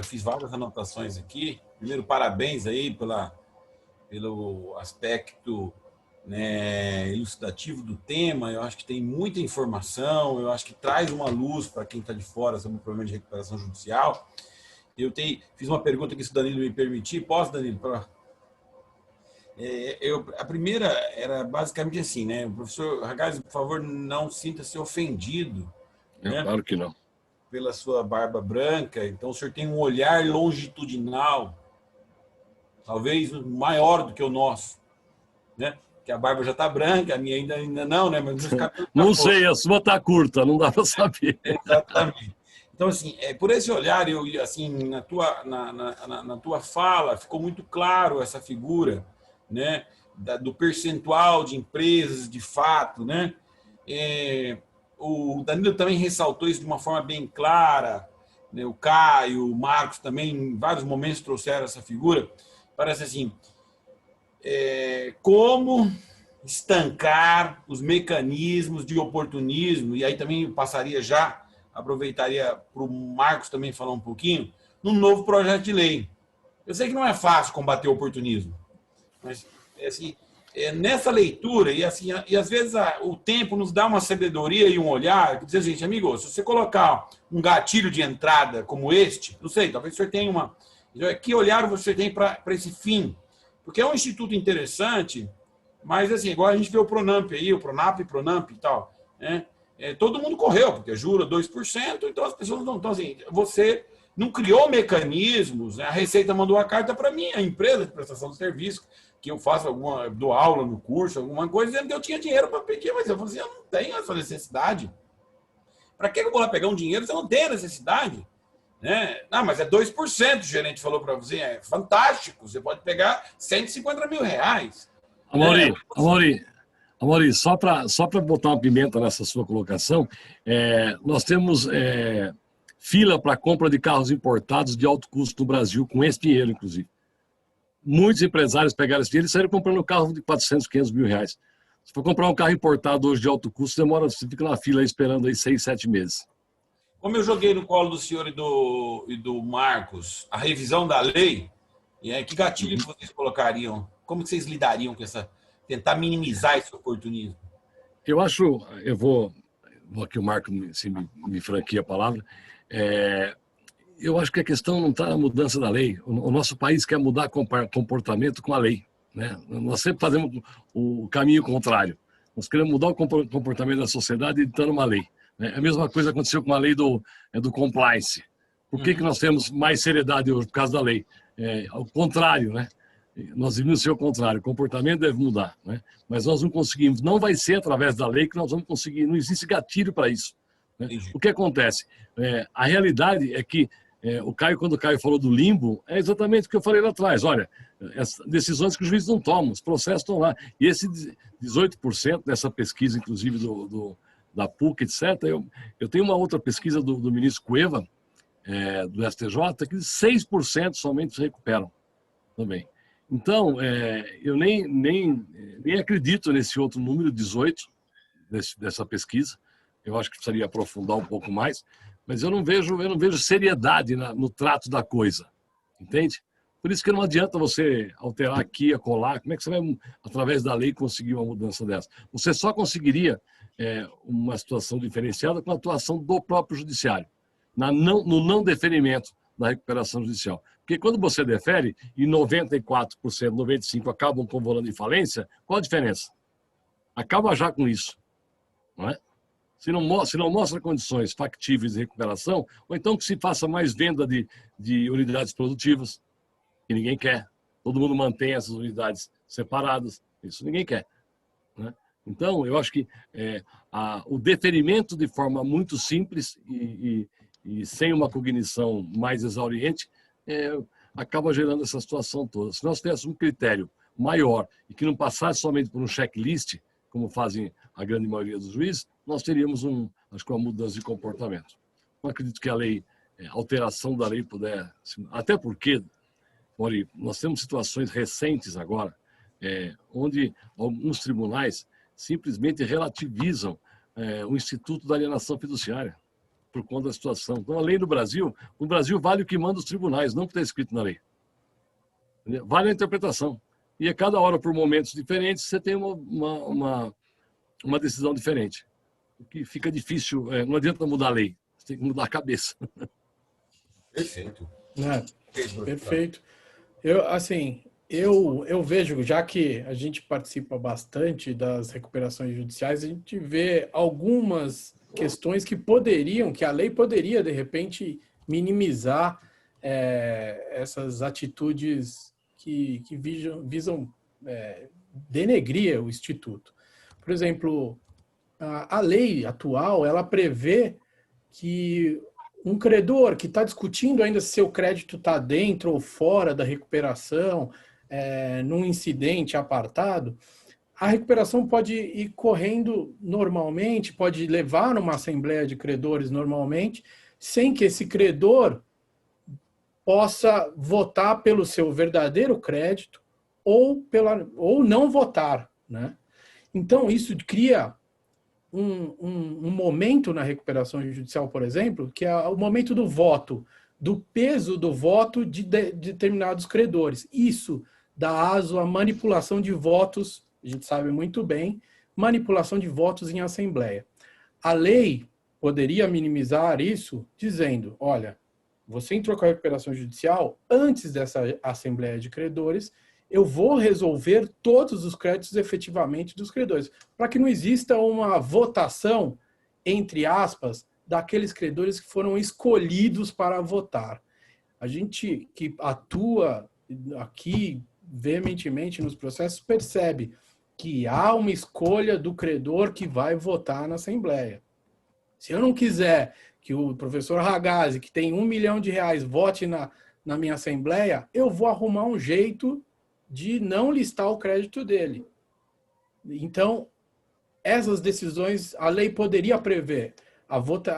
B: fiz várias anotações aqui. Primeiro, parabéns aí pelo aspecto, né, elucidativo do tema. Eu acho que tem muita informação, eu acho que traz uma luz para quem está de fora sobre o problema de recuperação judicial. Fiz uma pergunta aqui, se o Danilo me permitir. Posso, Danilo? A primeira era basicamente assim, né? O professor Ragazzi, por favor, não sinta-se ofendido, né?
A: Claro que não.
B: Pela sua barba branca. Então, o senhor tem um olhar longitudinal, talvez maior do que o nosso, né? Que a barba já está branca, a minha ainda não, né? Mas
A: não sei, a sua está curta, não dá para saber.
B: Exatamente. Então, assim, por esse olhar, assim, na tua fala, ficou muito claro essa figura, né, do percentual de empresas, de fato, né? O Danilo também ressaltou isso de uma forma bem clara, né? O Caio, o Marcos também, em vários momentos, trouxeram essa figura. Parece assim, como estancar os mecanismos de oportunismo, e aí também aproveitaria para o Marcos também falar um pouquinho, num novo projeto de lei. Eu sei que não é fácil combater o oportunismo, mas assim, nessa leitura, e às vezes o tempo nos dá uma sabedoria e um olhar que diz, gente, amigo, se você colocar um gatilho de entrada como este, não sei, talvez o senhor tenha que olhar você tem para esse fim? Porque é um instituto interessante, mas assim, igual a gente vê o Pronamp aí, o Pronap e tal, né? Todo mundo correu, porque jura 2%, então as pessoas não estão assim. Você não criou mecanismos, né? A Receita mandou a carta para mim, a empresa de prestação de serviço, que eu faço dou aula no curso, alguma coisa, dizendo que eu tinha dinheiro para pedir, mas eu falei assim, eu não tenho essa necessidade. Para que eu vou lá pegar um dinheiro se eu não tenho necessidade? Né? Não, mas é 2%, o gerente falou para você, é fantástico, você pode pegar 150 mil reais.
A: Amaury, só para botar uma pimenta nessa sua colocação, nós temos fila para compra de carros importados de alto custo no Brasil, com esse dinheiro, inclusive. Muitos empresários pegaram esse dinheiro e saíram comprando um carro de 400, 500 mil reais. Se for comprar um carro importado hoje de alto custo, você fica na fila aí esperando aí 6, 7 meses.
B: Como eu joguei no colo do senhor e do Marcos a revisão da lei, que gatilho que vocês colocariam? Como que vocês lidariam com tentar minimizar esse oportunismo?
A: Eu acho, vou aqui o Marco se me franquia a palavra, eu acho que a questão não está na mudança da lei. O nosso país quer mudar comportamento com a lei, né? Nós sempre fazemos o caminho contrário. Nós queremos mudar o comportamento da sociedade editando uma lei. A mesma coisa aconteceu com a lei do compliance. Por que nós temos mais seriedade hoje? Por causa da lei. Ao contrário, né? Nós devíamos ser o contrário. O comportamento deve mudar, né? Mas nós não conseguimos. Não vai ser através da lei que nós vamos conseguir. Não existe gatilho para isso, né? O que acontece? A realidade é que quando o Caio falou do limbo, é exatamente o que eu falei lá atrás. Olha, as decisões que os juízes não tomam, os processos estão lá. E esse 18% dessa pesquisa, inclusive da PUC, etc., eu tenho uma outra pesquisa do ministro Cueva, do STJ, que 6% somente se recuperam também. Então, eu nem acredito nesse outro número, 18, dessa pesquisa. Eu acho que precisaria aprofundar um pouco mais, mas eu não vejo seriedade no trato da coisa, entende? Por isso que não adianta você alterar aqui, acolá. Como é que você vai, através da lei, conseguir uma mudança dessa? Você só conseguiria uma situação diferenciada com a atuação do próprio judiciário. no não deferimento da recuperação judicial. Porque quando você defere e 94%, 95% acabam convolando em falência, qual a diferença? Acaba já com isso, não é? Se não mostra condições factíveis de recuperação, ou então que se faça mais venda de unidades produtivas, que ninguém quer. Todo mundo mantém essas unidades separadas, isso ninguém quer, né? Então, eu acho que o deferimento de forma muito simples e sem uma cognição mais exauriente acaba gerando essa situação toda. Se nós tivéssemos um critério maior e que não passasse somente por um checklist, como fazem a grande maioria dos juízes, nós teríamos acho que uma mudança de comportamento. Não acredito que a alteração da lei puder... Até porque, Mauri, nós temos situações recentes agora, onde alguns tribunais simplesmente relativizam o Instituto da Alienação Fiduciária por conta da situação. Então, a lei no Brasil vale o que manda os tribunais, não o que está escrito na lei. Vale a interpretação. E a cada hora, por momentos diferentes, você tem uma decisão diferente. O que fica difícil, não adianta mudar a lei, você tem que mudar a cabeça.
B: Perfeito.
D: Perfeito. Eu vejo, já que a gente participa bastante das recuperações judiciais, a gente vê algumas questões que a lei poderia, de repente, minimizar essas atitudes que visam denegrir o Instituto. Por exemplo, a lei atual, ela prevê que um credor que está discutindo ainda se seu crédito está dentro ou fora da recuperação, num incidente apartado, a recuperação pode ir correndo normalmente, pode levar numa assembleia de credores normalmente, sem que esse credor possa votar pelo seu verdadeiro crédito ou não votar, né? Então, isso cria um momento na recuperação judicial, por exemplo, que é o momento do voto, do peso do voto de determinados credores. Isso dá aso à manipulação de votos, a gente sabe muito bem, manipulação de votos em assembleia. A lei poderia minimizar isso dizendo, olha, você entrou com a recuperação judicial, antes dessa assembleia de credores, eu vou resolver todos os créditos efetivamente dos credores, para que não exista uma votação, entre aspas, daqueles credores que foram escolhidos para votar. A gente que atua aqui veementemente nos processos percebe que há uma escolha do credor que vai votar na Assembleia. Se eu não quiser que o professor Ragazzi, que tem R$1 milhão, vote na minha Assembleia, eu vou arrumar um jeito de não listar o crédito dele. Então, essas decisões, a lei poderia prever,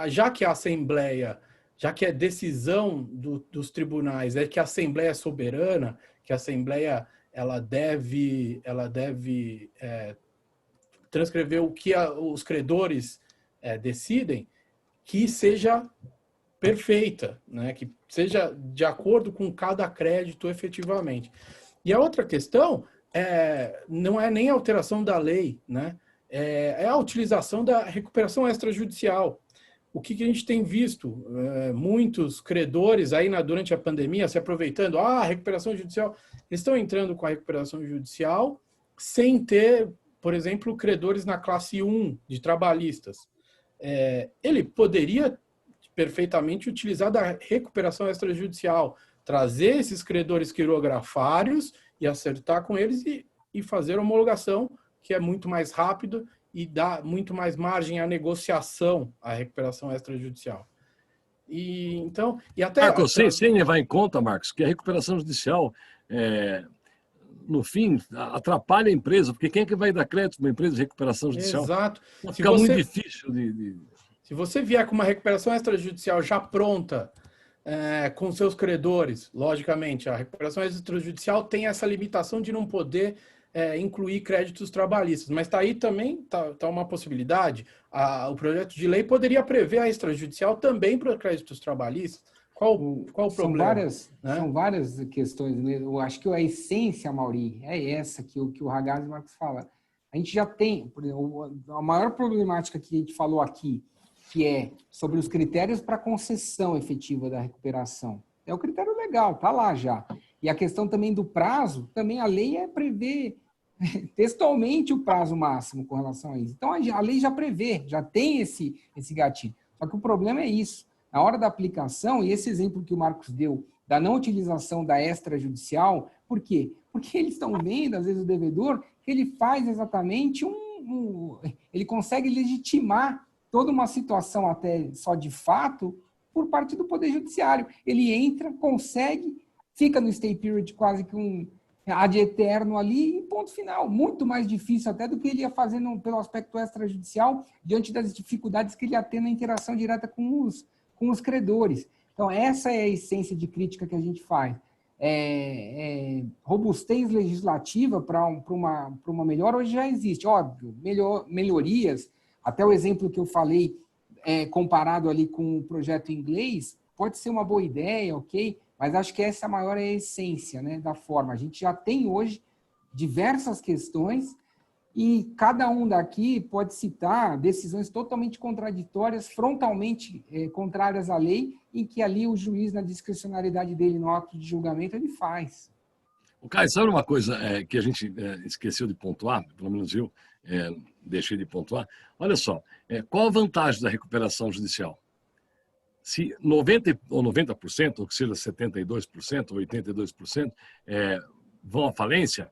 D: já que a Assembleia, já que a decisão dos tribunais é que a Assembleia é soberana, que a Assembleia ela deve transcrever o que os credores decidem, que seja perfeita, né? Que seja de acordo com cada crédito efetivamente. E a outra questão não é nem a alteração da lei, né? É a utilização da recuperação extrajudicial. O que a gente tem visto? Muitos credores aí durante a pandemia se aproveitando, a recuperação judicial, eles estão entrando com a recuperação judicial sem ter, por exemplo, credores na classe 1 de trabalhistas. Ele poderia perfeitamente utilizar da recuperação extrajudicial, trazer esses credores quirografários e acertar com eles e fazer a homologação, que é muito mais rápido e dá muito mais margem à negociação, à recuperação extrajudicial.
A: Marcos, sem levar em conta, Marcos, que a recuperação judicial, no fim, atrapalha a empresa, porque quem é que vai dar crédito para uma empresa de recuperação judicial?
D: Exato.
A: Fica muito difícil
D: Se você vier com uma recuperação extrajudicial já pronta, com seus credores, logicamente, a recuperação extrajudicial tem essa limitação de não poder incluir créditos trabalhistas, mas aí também tá uma possibilidade. O projeto de lei poderia prever a extrajudicial também para créditos trabalhistas. Qual o problema?
C: São várias questões. Eu acho que a essência, Mauri, é essa que o Ragazzi e o Marcos falam. A gente já tem, por exemplo, a maior problemática que a gente falou aqui, que é sobre os critérios para concessão efetiva da recuperação. É o critério legal, está lá já. E a questão também do prazo, também a lei prevê textualmente o prazo máximo com relação a isso. Então, a lei já prevê, já tem esse gatilho. Só que o problema é isso. Na hora da aplicação, e esse exemplo que o Marcos deu, da não utilização da extrajudicial, por quê? Porque eles estão vendo, às vezes, o devedor, que ele faz exatamente ele consegue legitimar toda uma situação até só de fato por parte do Poder Judiciário. Ele entra, consegue, fica no stay period quase que ad eterno ali e ponto final. Muito mais difícil até do que ele ia fazer pelo aspecto extrajudicial diante das dificuldades que ele ia ter na interação direta com os credores. Então, essa é a essência de crítica que a gente faz. Robustez legislativa para uma melhor hoje já existe. Óbvio, melhorias, até o exemplo que eu falei, comparado ali com o projeto inglês, pode ser uma boa ideia, ok? Mas acho que essa maior é a essência, né, da forma. A gente já tem hoje diversas questões e cada um daqui pode citar decisões totalmente contraditórias, frontalmente contrárias à lei, em que ali o juiz, na discricionariedade dele no ato de julgamento, ele faz.
A: O Caio, sabe uma coisa que a gente esqueceu de pontuar, pelo menos eu deixei de pontuar? Olha só, qual a vantagem da recuperação judicial? Se 90% ou 90%, ou que seja 72% ou 82%, vão à falência,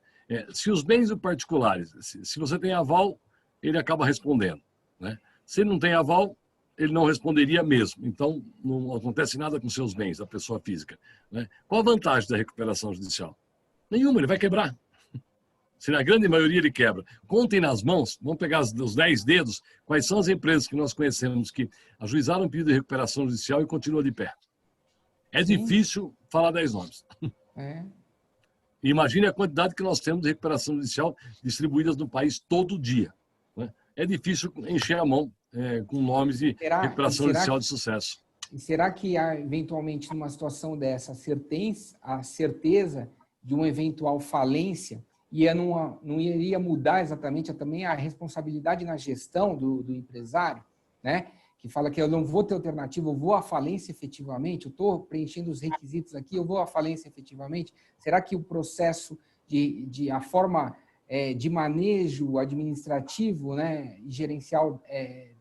A: se os bens particulares, se você tem aval, ele acaba respondendo, né? Se ele não tem aval, ele não responderia mesmo. Então, não acontece nada com seus bens, da pessoa física, né? Qual a vantagem da recuperação judicial? Nenhuma, ele vai quebrar. Se na grande maioria ele quebra. Contem nas mãos, vamos pegar os 10 dedos, quais são as empresas que nós conhecemos que ajuizaram um pedido de recuperação judicial e continuam de pé. É Sim. Difícil falar 10 nomes. Imagine a quantidade que nós temos de recuperação judicial distribuídas no país todo dia, né? É difícil encher a mão com nomes de recuperação judicial de sucesso.
C: E será que há, eventualmente, numa situação dessa, a certeza de uma eventual falência não iria mudar exatamente também a responsabilidade na gestão do empresário, né? Que fala que eu não vou ter alternativa, eu vou à falência efetivamente, eu estou preenchendo os requisitos aqui, eu vou à falência efetivamente. Será que o processo a forma de manejo administrativo, né, e gerencial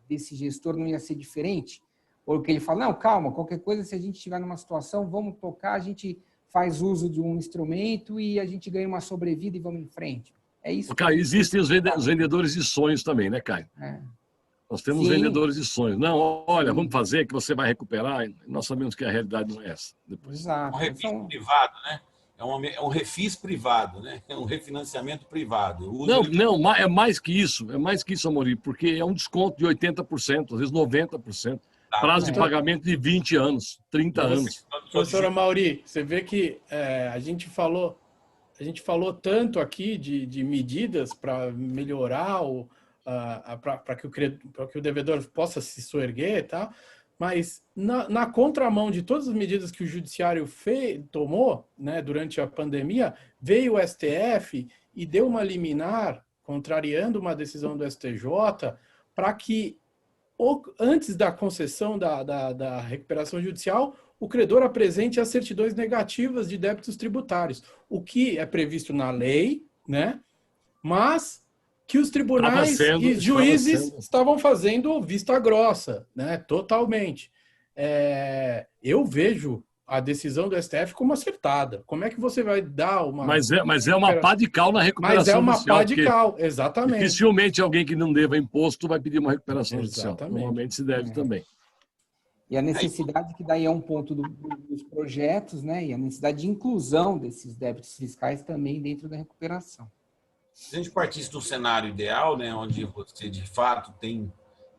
C: desse gestor não ia ser diferente? Ou que ele fala, não, calma, qualquer coisa, se a gente estiver numa situação, vamos tocar, a gente faz uso de um instrumento e a gente ganha uma sobrevida e vamos em frente. É isso.
A: Caio, existem os vendedores de sonhos também, né, Caio? Nós temos vendedores de sonhos. Não, olha, vamos fazer que você vai recuperar. Nós sabemos que a realidade não é essa. Depois.
C: Exato.
B: É um refis privado, né? É um refis privado, né? É um refinanciamento privado.
A: Não, é mais que isso. É mais que isso, Amorim, porque é um desconto de 80%, às vezes 90%. Prazo de pagamento de 20 anos, 30 anos.
D: Professora Mauri, você vê que a gente falou tanto aqui de medidas para melhorar para que o devedor possa se soerguer e tal, mas na contramão de todas as medidas que o judiciário tomou, né, durante a pandemia, veio o STF e deu uma liminar, contrariando uma decisão do STJ, para que antes da concessão da recuperação judicial, o credor apresente as certidões negativas de débitos tributários, o que é previsto na lei, né? Mas que os tribunais e juízes estavam fazendo vista grossa, né? Totalmente. Eu vejo a decisão do STF como acertada. Como é que você vai dar uma...
A: Mas é uma pá de cal na recuperação judicial.
D: Mas é uma pá de cal, exatamente.
A: Dificilmente alguém que não deva imposto vai pedir uma recuperação judicial. Normalmente se deve também.
C: E a necessidade, que daí é um ponto dos projetos, né? E a necessidade de inclusão desses débitos fiscais também dentro da recuperação.
B: Se a gente partisse de um cenário ideal, né, onde você, de fato, tem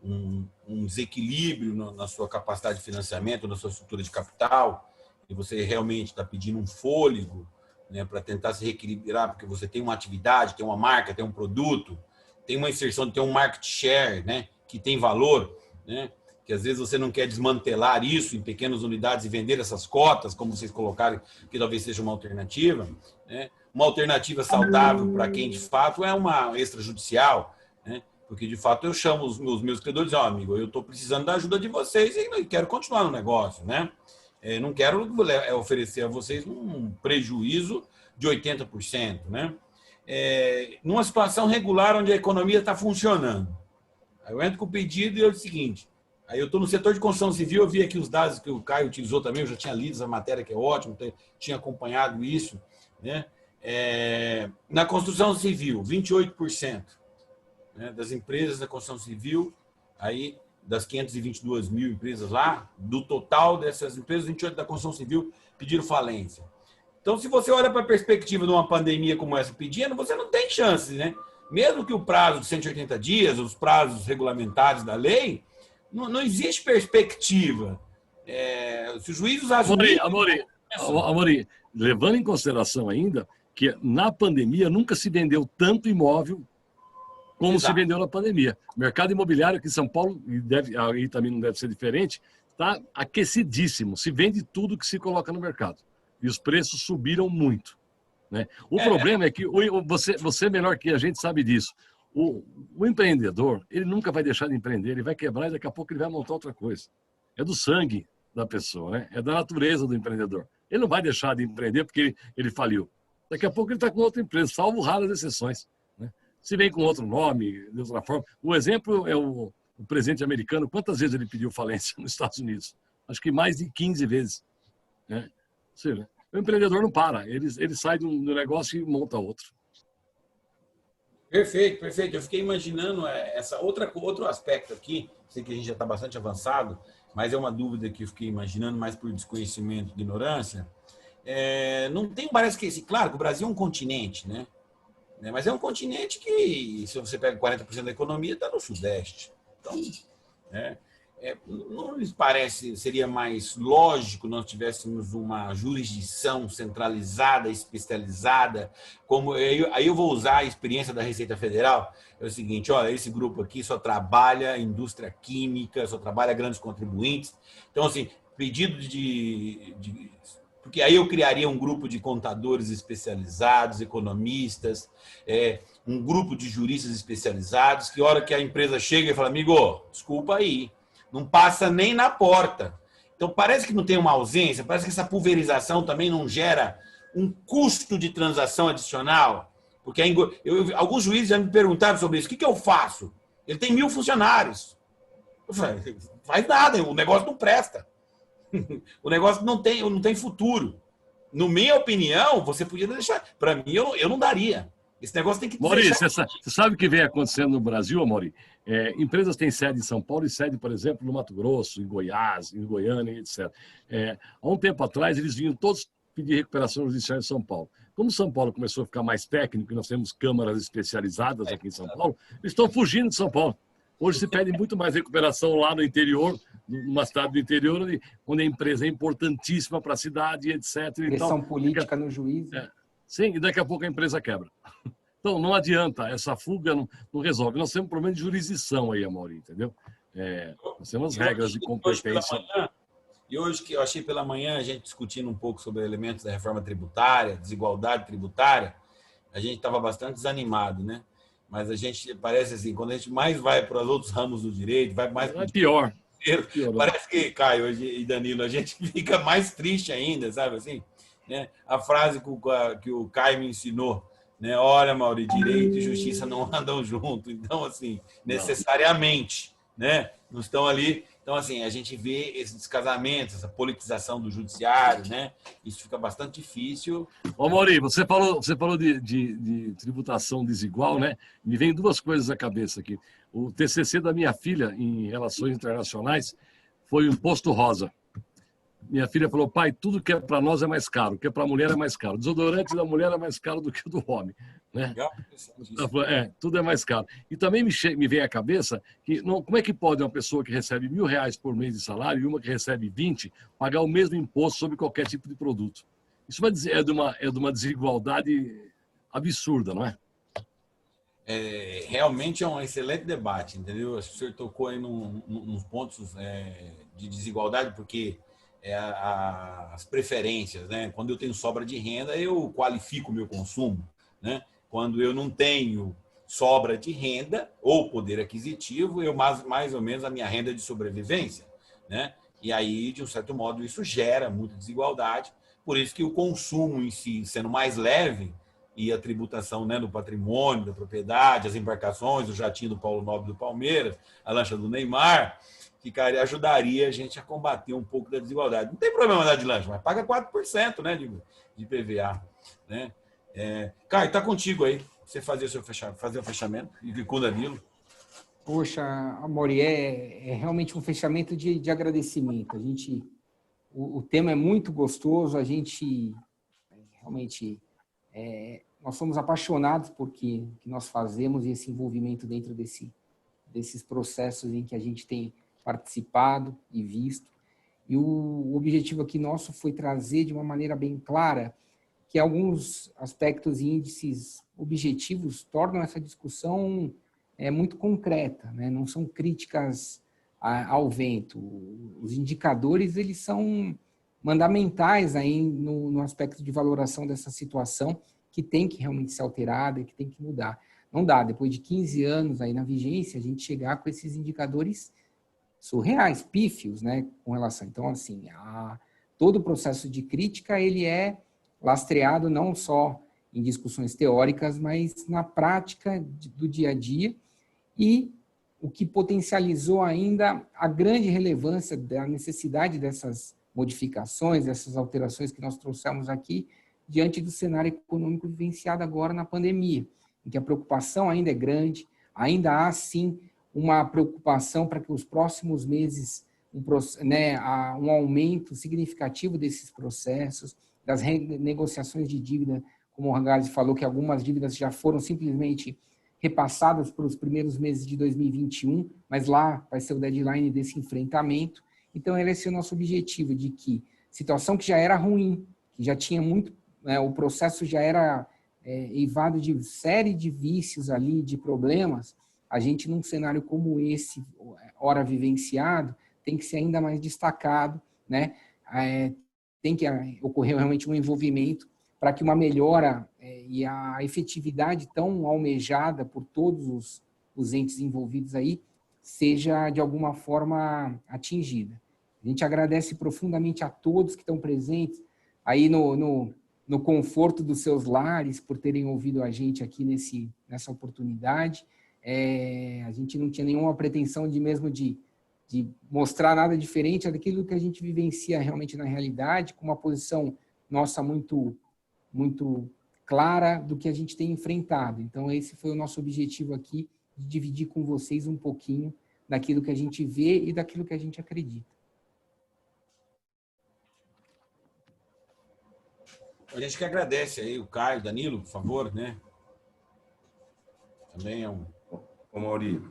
B: um desequilíbrio na sua capacidade de financiamento, na sua estrutura de capital, e você realmente está pedindo um fôlego, né, para tentar se reequilibrar, porque você tem uma atividade, tem uma marca, tem um produto, tem uma inserção, tem um market share, né, que tem valor, né, que às vezes você não quer desmantelar isso em pequenas unidades e vender essas cotas, como vocês colocaram, que talvez seja uma alternativa, né? Uma alternativa saudável para quem, de fato, é uma extrajudicial, né? Porque, de fato, eu chamo os meus credores e digo, amigo, eu estou precisando da ajuda de vocês e quero continuar no negócio, né? Não quero oferecer a vocês um prejuízo de 80%, né? Numa situação regular onde a economia está funcionando. Aí eu entro com o pedido e eu digo o seguinte, aí eu estou no setor de construção civil, eu vi aqui os dados que o Caio utilizou também, eu já tinha lido essa matéria, que é ótimo, tinha acompanhado isso, né? Na construção civil, 28%, né, das empresas da construção civil, aí das 522 mil empresas lá, do total dessas empresas, 28 da construção civil pediram falência. Então, se você olha para a perspectiva de uma pandemia como essa pedindo, você não tem chance, né? Mesmo que o prazo de 180 dias, os prazos regulamentares da lei, não existe perspectiva. Se os juízes assumirem...
A: Amorim, levando em consideração ainda que na pandemia nunca se vendeu tanto imóvel como Exato. Se vendeu na pandemia. O mercado imobiliário aqui em São Paulo, e aí também não deve ser diferente, está aquecidíssimo. Se vende tudo que se coloca no mercado. E os preços subiram muito. Né? O problema é que você melhor que a gente sabe disso. O empreendedor, ele nunca vai deixar de empreender, ele vai quebrar e daqui a pouco ele vai montar outra coisa. É do sangue da pessoa, né? É da natureza do empreendedor. Ele não vai deixar de empreender porque ele faliu. Daqui a pouco ele está com outra empresa, salvo raras exceções. Né? Se vem com outro nome, de outra forma. O exemplo é o presidente americano. Quantas vezes ele pediu falência nos Estados Unidos? Acho que mais de 15 vezes. Né? Seja, o empreendedor não para, ele sai do negócio e monta outro.
B: Perfeito, perfeito. Eu fiquei imaginando outro aspecto aqui, sei que a gente já está bastante avançado, mas é uma dúvida que eu fiquei imaginando mais por desconhecimento e ignorância. Não tem, parece que, claro, que o Brasil é um continente, né? Mas é um continente que, se você pega 40% da economia, está no Sudeste. Então, não lhes parece, seria mais lógico nós tivéssemos uma jurisdição centralizada, especializada, como aí eu vou usar a experiência da Receita Federal, é o seguinte, olha, esse grupo aqui só trabalha indústria química, só trabalha grandes contribuintes, então assim, pedido porque aí eu criaria um grupo de contadores especializados, economistas, um grupo de juristas especializados, que a hora que a empresa chega e fala, amigo, desculpa aí, não passa nem na porta. Então, parece que não tem uma ausência, parece que essa pulverização também não gera um custo de transação adicional. Porque alguns juízes já me perguntaram sobre isso. O que eu faço? Ele tem 1.000 funcionários. Eu falei, não faz nada, o negócio não presta. O negócio não tem futuro. Na minha opinião, você podia deixar. Para mim, eu não daria. Esse negócio tem que...
A: Maurício, você sabe o que vem acontecendo no Brasil, Maurício? Empresas têm sede em São Paulo e sede, por exemplo, no Mato Grosso, em Goiás, em Goiânia, etc. Há um tempo atrás, eles vinham todos pedir recuperação judicial em São Paulo. Como São Paulo começou a ficar mais técnico, e nós temos câmaras especializadas aqui em São Paulo, eles estão fugindo de São Paulo. Hoje se pede muito mais recuperação lá no interior, numa cidade do interior, onde a empresa é importantíssima para a cidade, etc.
C: Pressão política no juiz.
A: Sim, e daqui a pouco a empresa quebra. Então, não adianta, essa fuga não resolve. Nós temos um problema de jurisdição aí, Amaury, entendeu? Nós temos regras de competência.
B: E hoje, que eu achei pela manhã, a gente discutindo um pouco sobre elementos da reforma tributária, desigualdade tributária, a gente estava bastante desanimado, né? Mas a gente, parece assim, quando a gente mais vai para os outros ramos do direito, vai mais...
A: É pior.
B: Parece que, Caio e Danilo, a gente fica mais triste ainda, sabe assim? Né? A frase que o Caio me ensinou, né? Olha, Mauri, direito e justiça não andam junto. Então, assim, necessariamente, né? Não estão ali. Então, assim, a gente vê esse descasamento, essa politização do judiciário, né? Isso fica bastante difícil.
A: Ô, Mauri, você falou de tributação desigual, né? Me vem duas coisas à cabeça aqui. O TCC da minha filha em Relações Internacionais foi o Imposto Rosa. Minha filha falou, pai, tudo que é para nós é mais caro, o que é para a mulher é mais caro. O desodorante da mulher é mais caro do que o do homem. Né? Tudo é mais caro. E também me vem à cabeça que como é que pode uma pessoa que recebe R$1.000 por mês de salário e uma que recebe 20 pagar o mesmo imposto sobre qualquer tipo de produto? Isso vai dizer, é de uma desigualdade absurda, não é?
B: Realmente é um excelente debate, entendeu? Acho que o senhor tocou aí nos pontos de desigualdade, porque as preferências, né? Quando eu tenho sobra de renda, eu qualifico o meu consumo, né? Quando eu não tenho sobra de renda ou poder aquisitivo e mais ou menos a minha renda de sobrevivência, né? E aí, de um certo modo, isso gera muita desigualdade. Por isso que o consumo em si, sendo mais leve, e a tributação, né, do patrimônio, da propriedade, as embarcações, o jatinho do Paulo Nobre do Palmeiras, a lancha do Neymar, ajudaria a gente a combater um pouco da desigualdade. Não tem problema andar de lancha, mas paga 4%, né, de PVA. Né? Caio, está contigo aí, você fazer o fechamento, e com o Danilo.
C: Poxa, Amaury, é realmente um fechamento de agradecimento. O tema é muito gostoso, a gente realmente... nós somos apaixonados por que nós fazemos e esse envolvimento dentro desses processos em que a gente tem participado e visto. E o objetivo aqui nosso foi trazer de uma maneira bem clara que alguns aspectos e índices objetivos tornam essa discussão muito concreta, né? Não são críticas ao vento. Os indicadores, eles são fundamentais aí no aspecto de valoração dessa situação, que tem que realmente ser alterada e que tem que mudar. Não dá, depois de 15 anos aí na vigência, a gente chegar com esses indicadores surreais, pífios, né, com relação. Então, assim, todo o processo de crítica, ele é lastreado não só em discussões teóricas, mas na prática do dia a dia, e o que potencializou ainda a grande relevância da necessidade dessas modificações, dessas alterações que nós trouxemos aqui, diante do cenário econômico vivenciado agora na pandemia, em que a preocupação ainda é grande, ainda há, sim, uma preocupação para que os próximos meses, um aumento significativo desses processos, das renegociações de dívida, como o Ragazzi falou, que algumas dívidas já foram simplesmente repassadas para os primeiros meses de 2021, mas lá vai ser o deadline desse enfrentamento. Então, esse é o nosso objetivo, de que situação que já era ruim, que já tinha muito, o processo já era eivado de série de vícios ali, de problemas, a gente, num cenário como esse, ora vivenciado, tem que ser ainda mais destacado, né? Tem que ocorrer realmente um envolvimento para que uma melhora e a efetividade tão almejada por todos os entes envolvidos aí seja, de alguma forma, atingida. A gente agradece profundamente a todos que estão presentes aí no conforto dos seus lares, por terem ouvido a gente aqui nessa oportunidade. A gente não tinha nenhuma pretensão de mostrar nada diferente daquilo que a gente vivencia realmente na realidade, com uma posição nossa muito, muito clara do que a gente tem enfrentado. Então, esse foi o nosso objetivo aqui, de dividir com vocês um pouquinho daquilo que a gente vê e daquilo que a gente acredita.
B: A gente que agradece aí o Caio, Danilo, por favor, né? Também é um...
E: Ô, Mauri,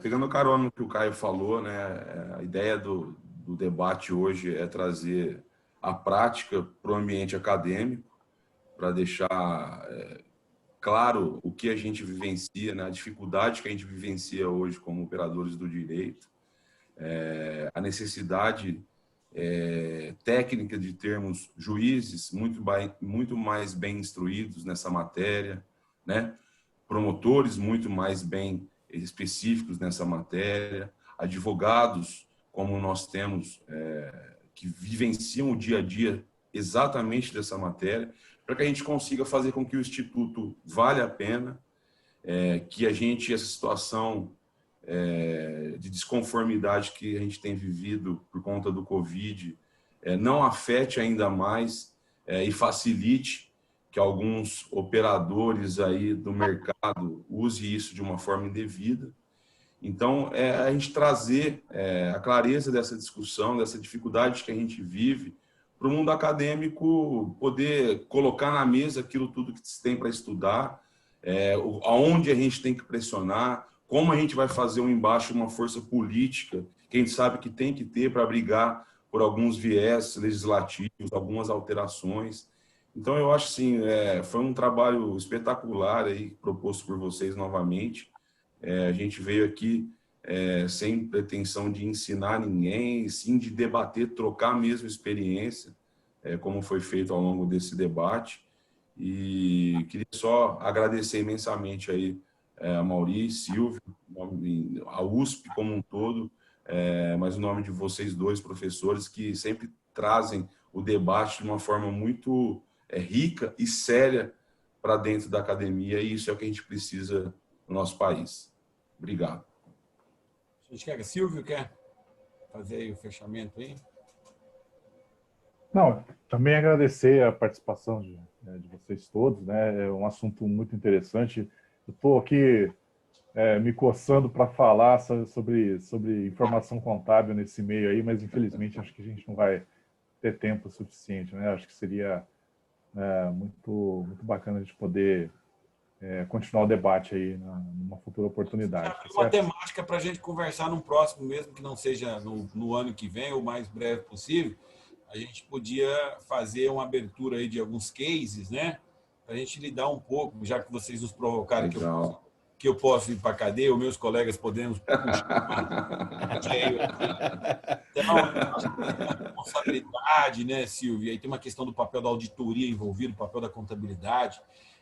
E: pegando carona no que o Caio falou, né? A ideia do debate hoje é trazer a prática para o ambiente acadêmico, para deixar claro o que a gente vivencia, né? A dificuldade que a gente vivencia hoje como operadores do direito, a necessidade técnica de termos juízes muito mais bem instruídos nessa matéria, né? Promotores muito mais bem específicos nessa matéria, advogados como nós temos que vivenciam o dia a dia exatamente dessa matéria, para que a gente consiga fazer com que o Instituto valha a pena, que essa situação de desconformidade que a gente tem vivido por conta do Covid não afete ainda mais e facilite que alguns operadores aí do mercado usem isso de uma forma indevida. Então, a gente trazer a clareza dessa discussão, dessa dificuldade que a gente vive, para o mundo acadêmico poder colocar na mesa aquilo tudo que se tem para estudar, aonde a gente tem que pressionar, como a gente vai fazer um embate, uma força política, que a gente sabe que tem que ter para brigar por alguns viés legislativos, algumas alterações. Então, eu acho assim, foi um trabalho espetacular aí, proposto por vocês novamente. A gente veio aqui sem pretensão de ensinar ninguém, sim de debater, trocar mesmo experiência, como foi feito ao longo desse debate. E queria só agradecer imensamente aí a Mauri, Silvio, a USP como um todo, mas o nome de vocês dois, professores, que sempre trazem o debate de uma forma muito rica e séria para dentro da academia, e isso é o que a gente precisa no nosso país. Obrigado.
B: A gente quer que Silvio quer fazer aí o fechamento aí?
F: Não, também agradecer a participação de vocês todos, né? É um assunto muito interessante. Eu estou aqui me coçando para falar sobre informação contábil nesse meio aí, mas infelizmente acho que a gente não vai ter tempo suficiente, né? Acho que seria muito bacana a gente poder continuar o debate aí numa futura oportunidade.
B: Uma temática para a gente conversar num próximo, mesmo que não seja no ano que vem, o mais breve possível. A gente podia fazer uma abertura aí de alguns cases, né? Para a gente lidar um pouco, já que vocês nos provocaram que eu posso ir para a cadeia, os meus colegas podemos puxar. Então, responsabilidade, né, Silvia? Aí tem uma questão do papel da auditoria envolvido, o papel da contabilidade.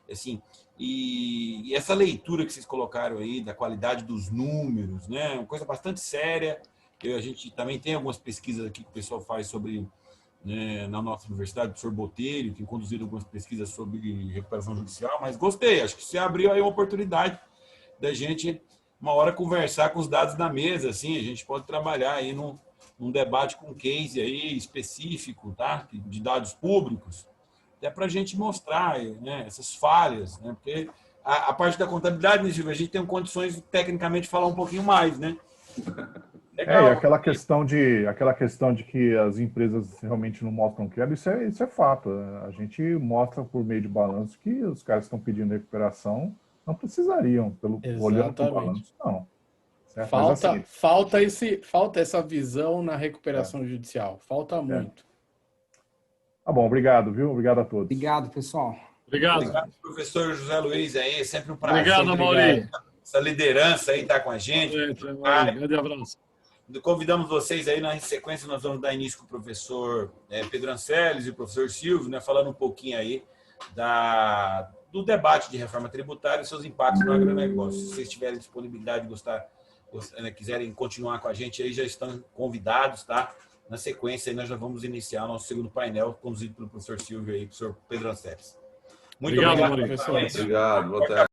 B: Assim, e essa leitura que vocês colocaram aí da qualidade dos números, né? Uma coisa bastante séria. A gente também tem algumas pesquisas aqui que o pessoal faz sobre, né, na nossa universidade, o professor Botelho, tem conduzido algumas pesquisas sobre recuperação judicial, mas gostei, acho que você abriu aí uma oportunidade da gente, uma hora, conversar com os dados na mesa, assim, a gente pode trabalhar aí num debate com case aí específico, tá? De dados públicos, até para a gente mostrar, né, essas falhas, né? Porque a parte da contabilidade, a gente tem condições tecnicamente de falar um pouquinho mais, né?
F: Legal. E aquela questão de que as empresas realmente não mostram quebra, isso é fato. A gente mostra por meio de balanço que os caras que estão pedindo recuperação não precisariam, olhando para o balanço, não. Certo?
D: Falta essa visão na recuperação judicial. Falta muito.
F: Tá bom, obrigado, viu? Obrigado a todos.
C: Obrigado, pessoal.
A: Obrigado.
B: Professor José Luiz aí, é sempre um prazer.
A: Obrigado, Mauri.
B: Essa liderança aí tá com a gente.
A: Grande abraço.
B: Convidamos vocês aí, na sequência nós vamos dar início com o professor Pedro Anceles e o professor Silvio, né, falando um pouquinho aí do debate de reforma tributária e seus impactos no agronegócio. Se vocês tiverem disponibilidade de quiserem continuar com a gente aí, já estão convidados, tá? Na sequência aí nós já vamos iniciar nosso segundo painel, conduzido pelo professor Silvio e o professor Pedro Anceles. Muito obrigado,
A: professor.
E: Obrigado, boa tarde.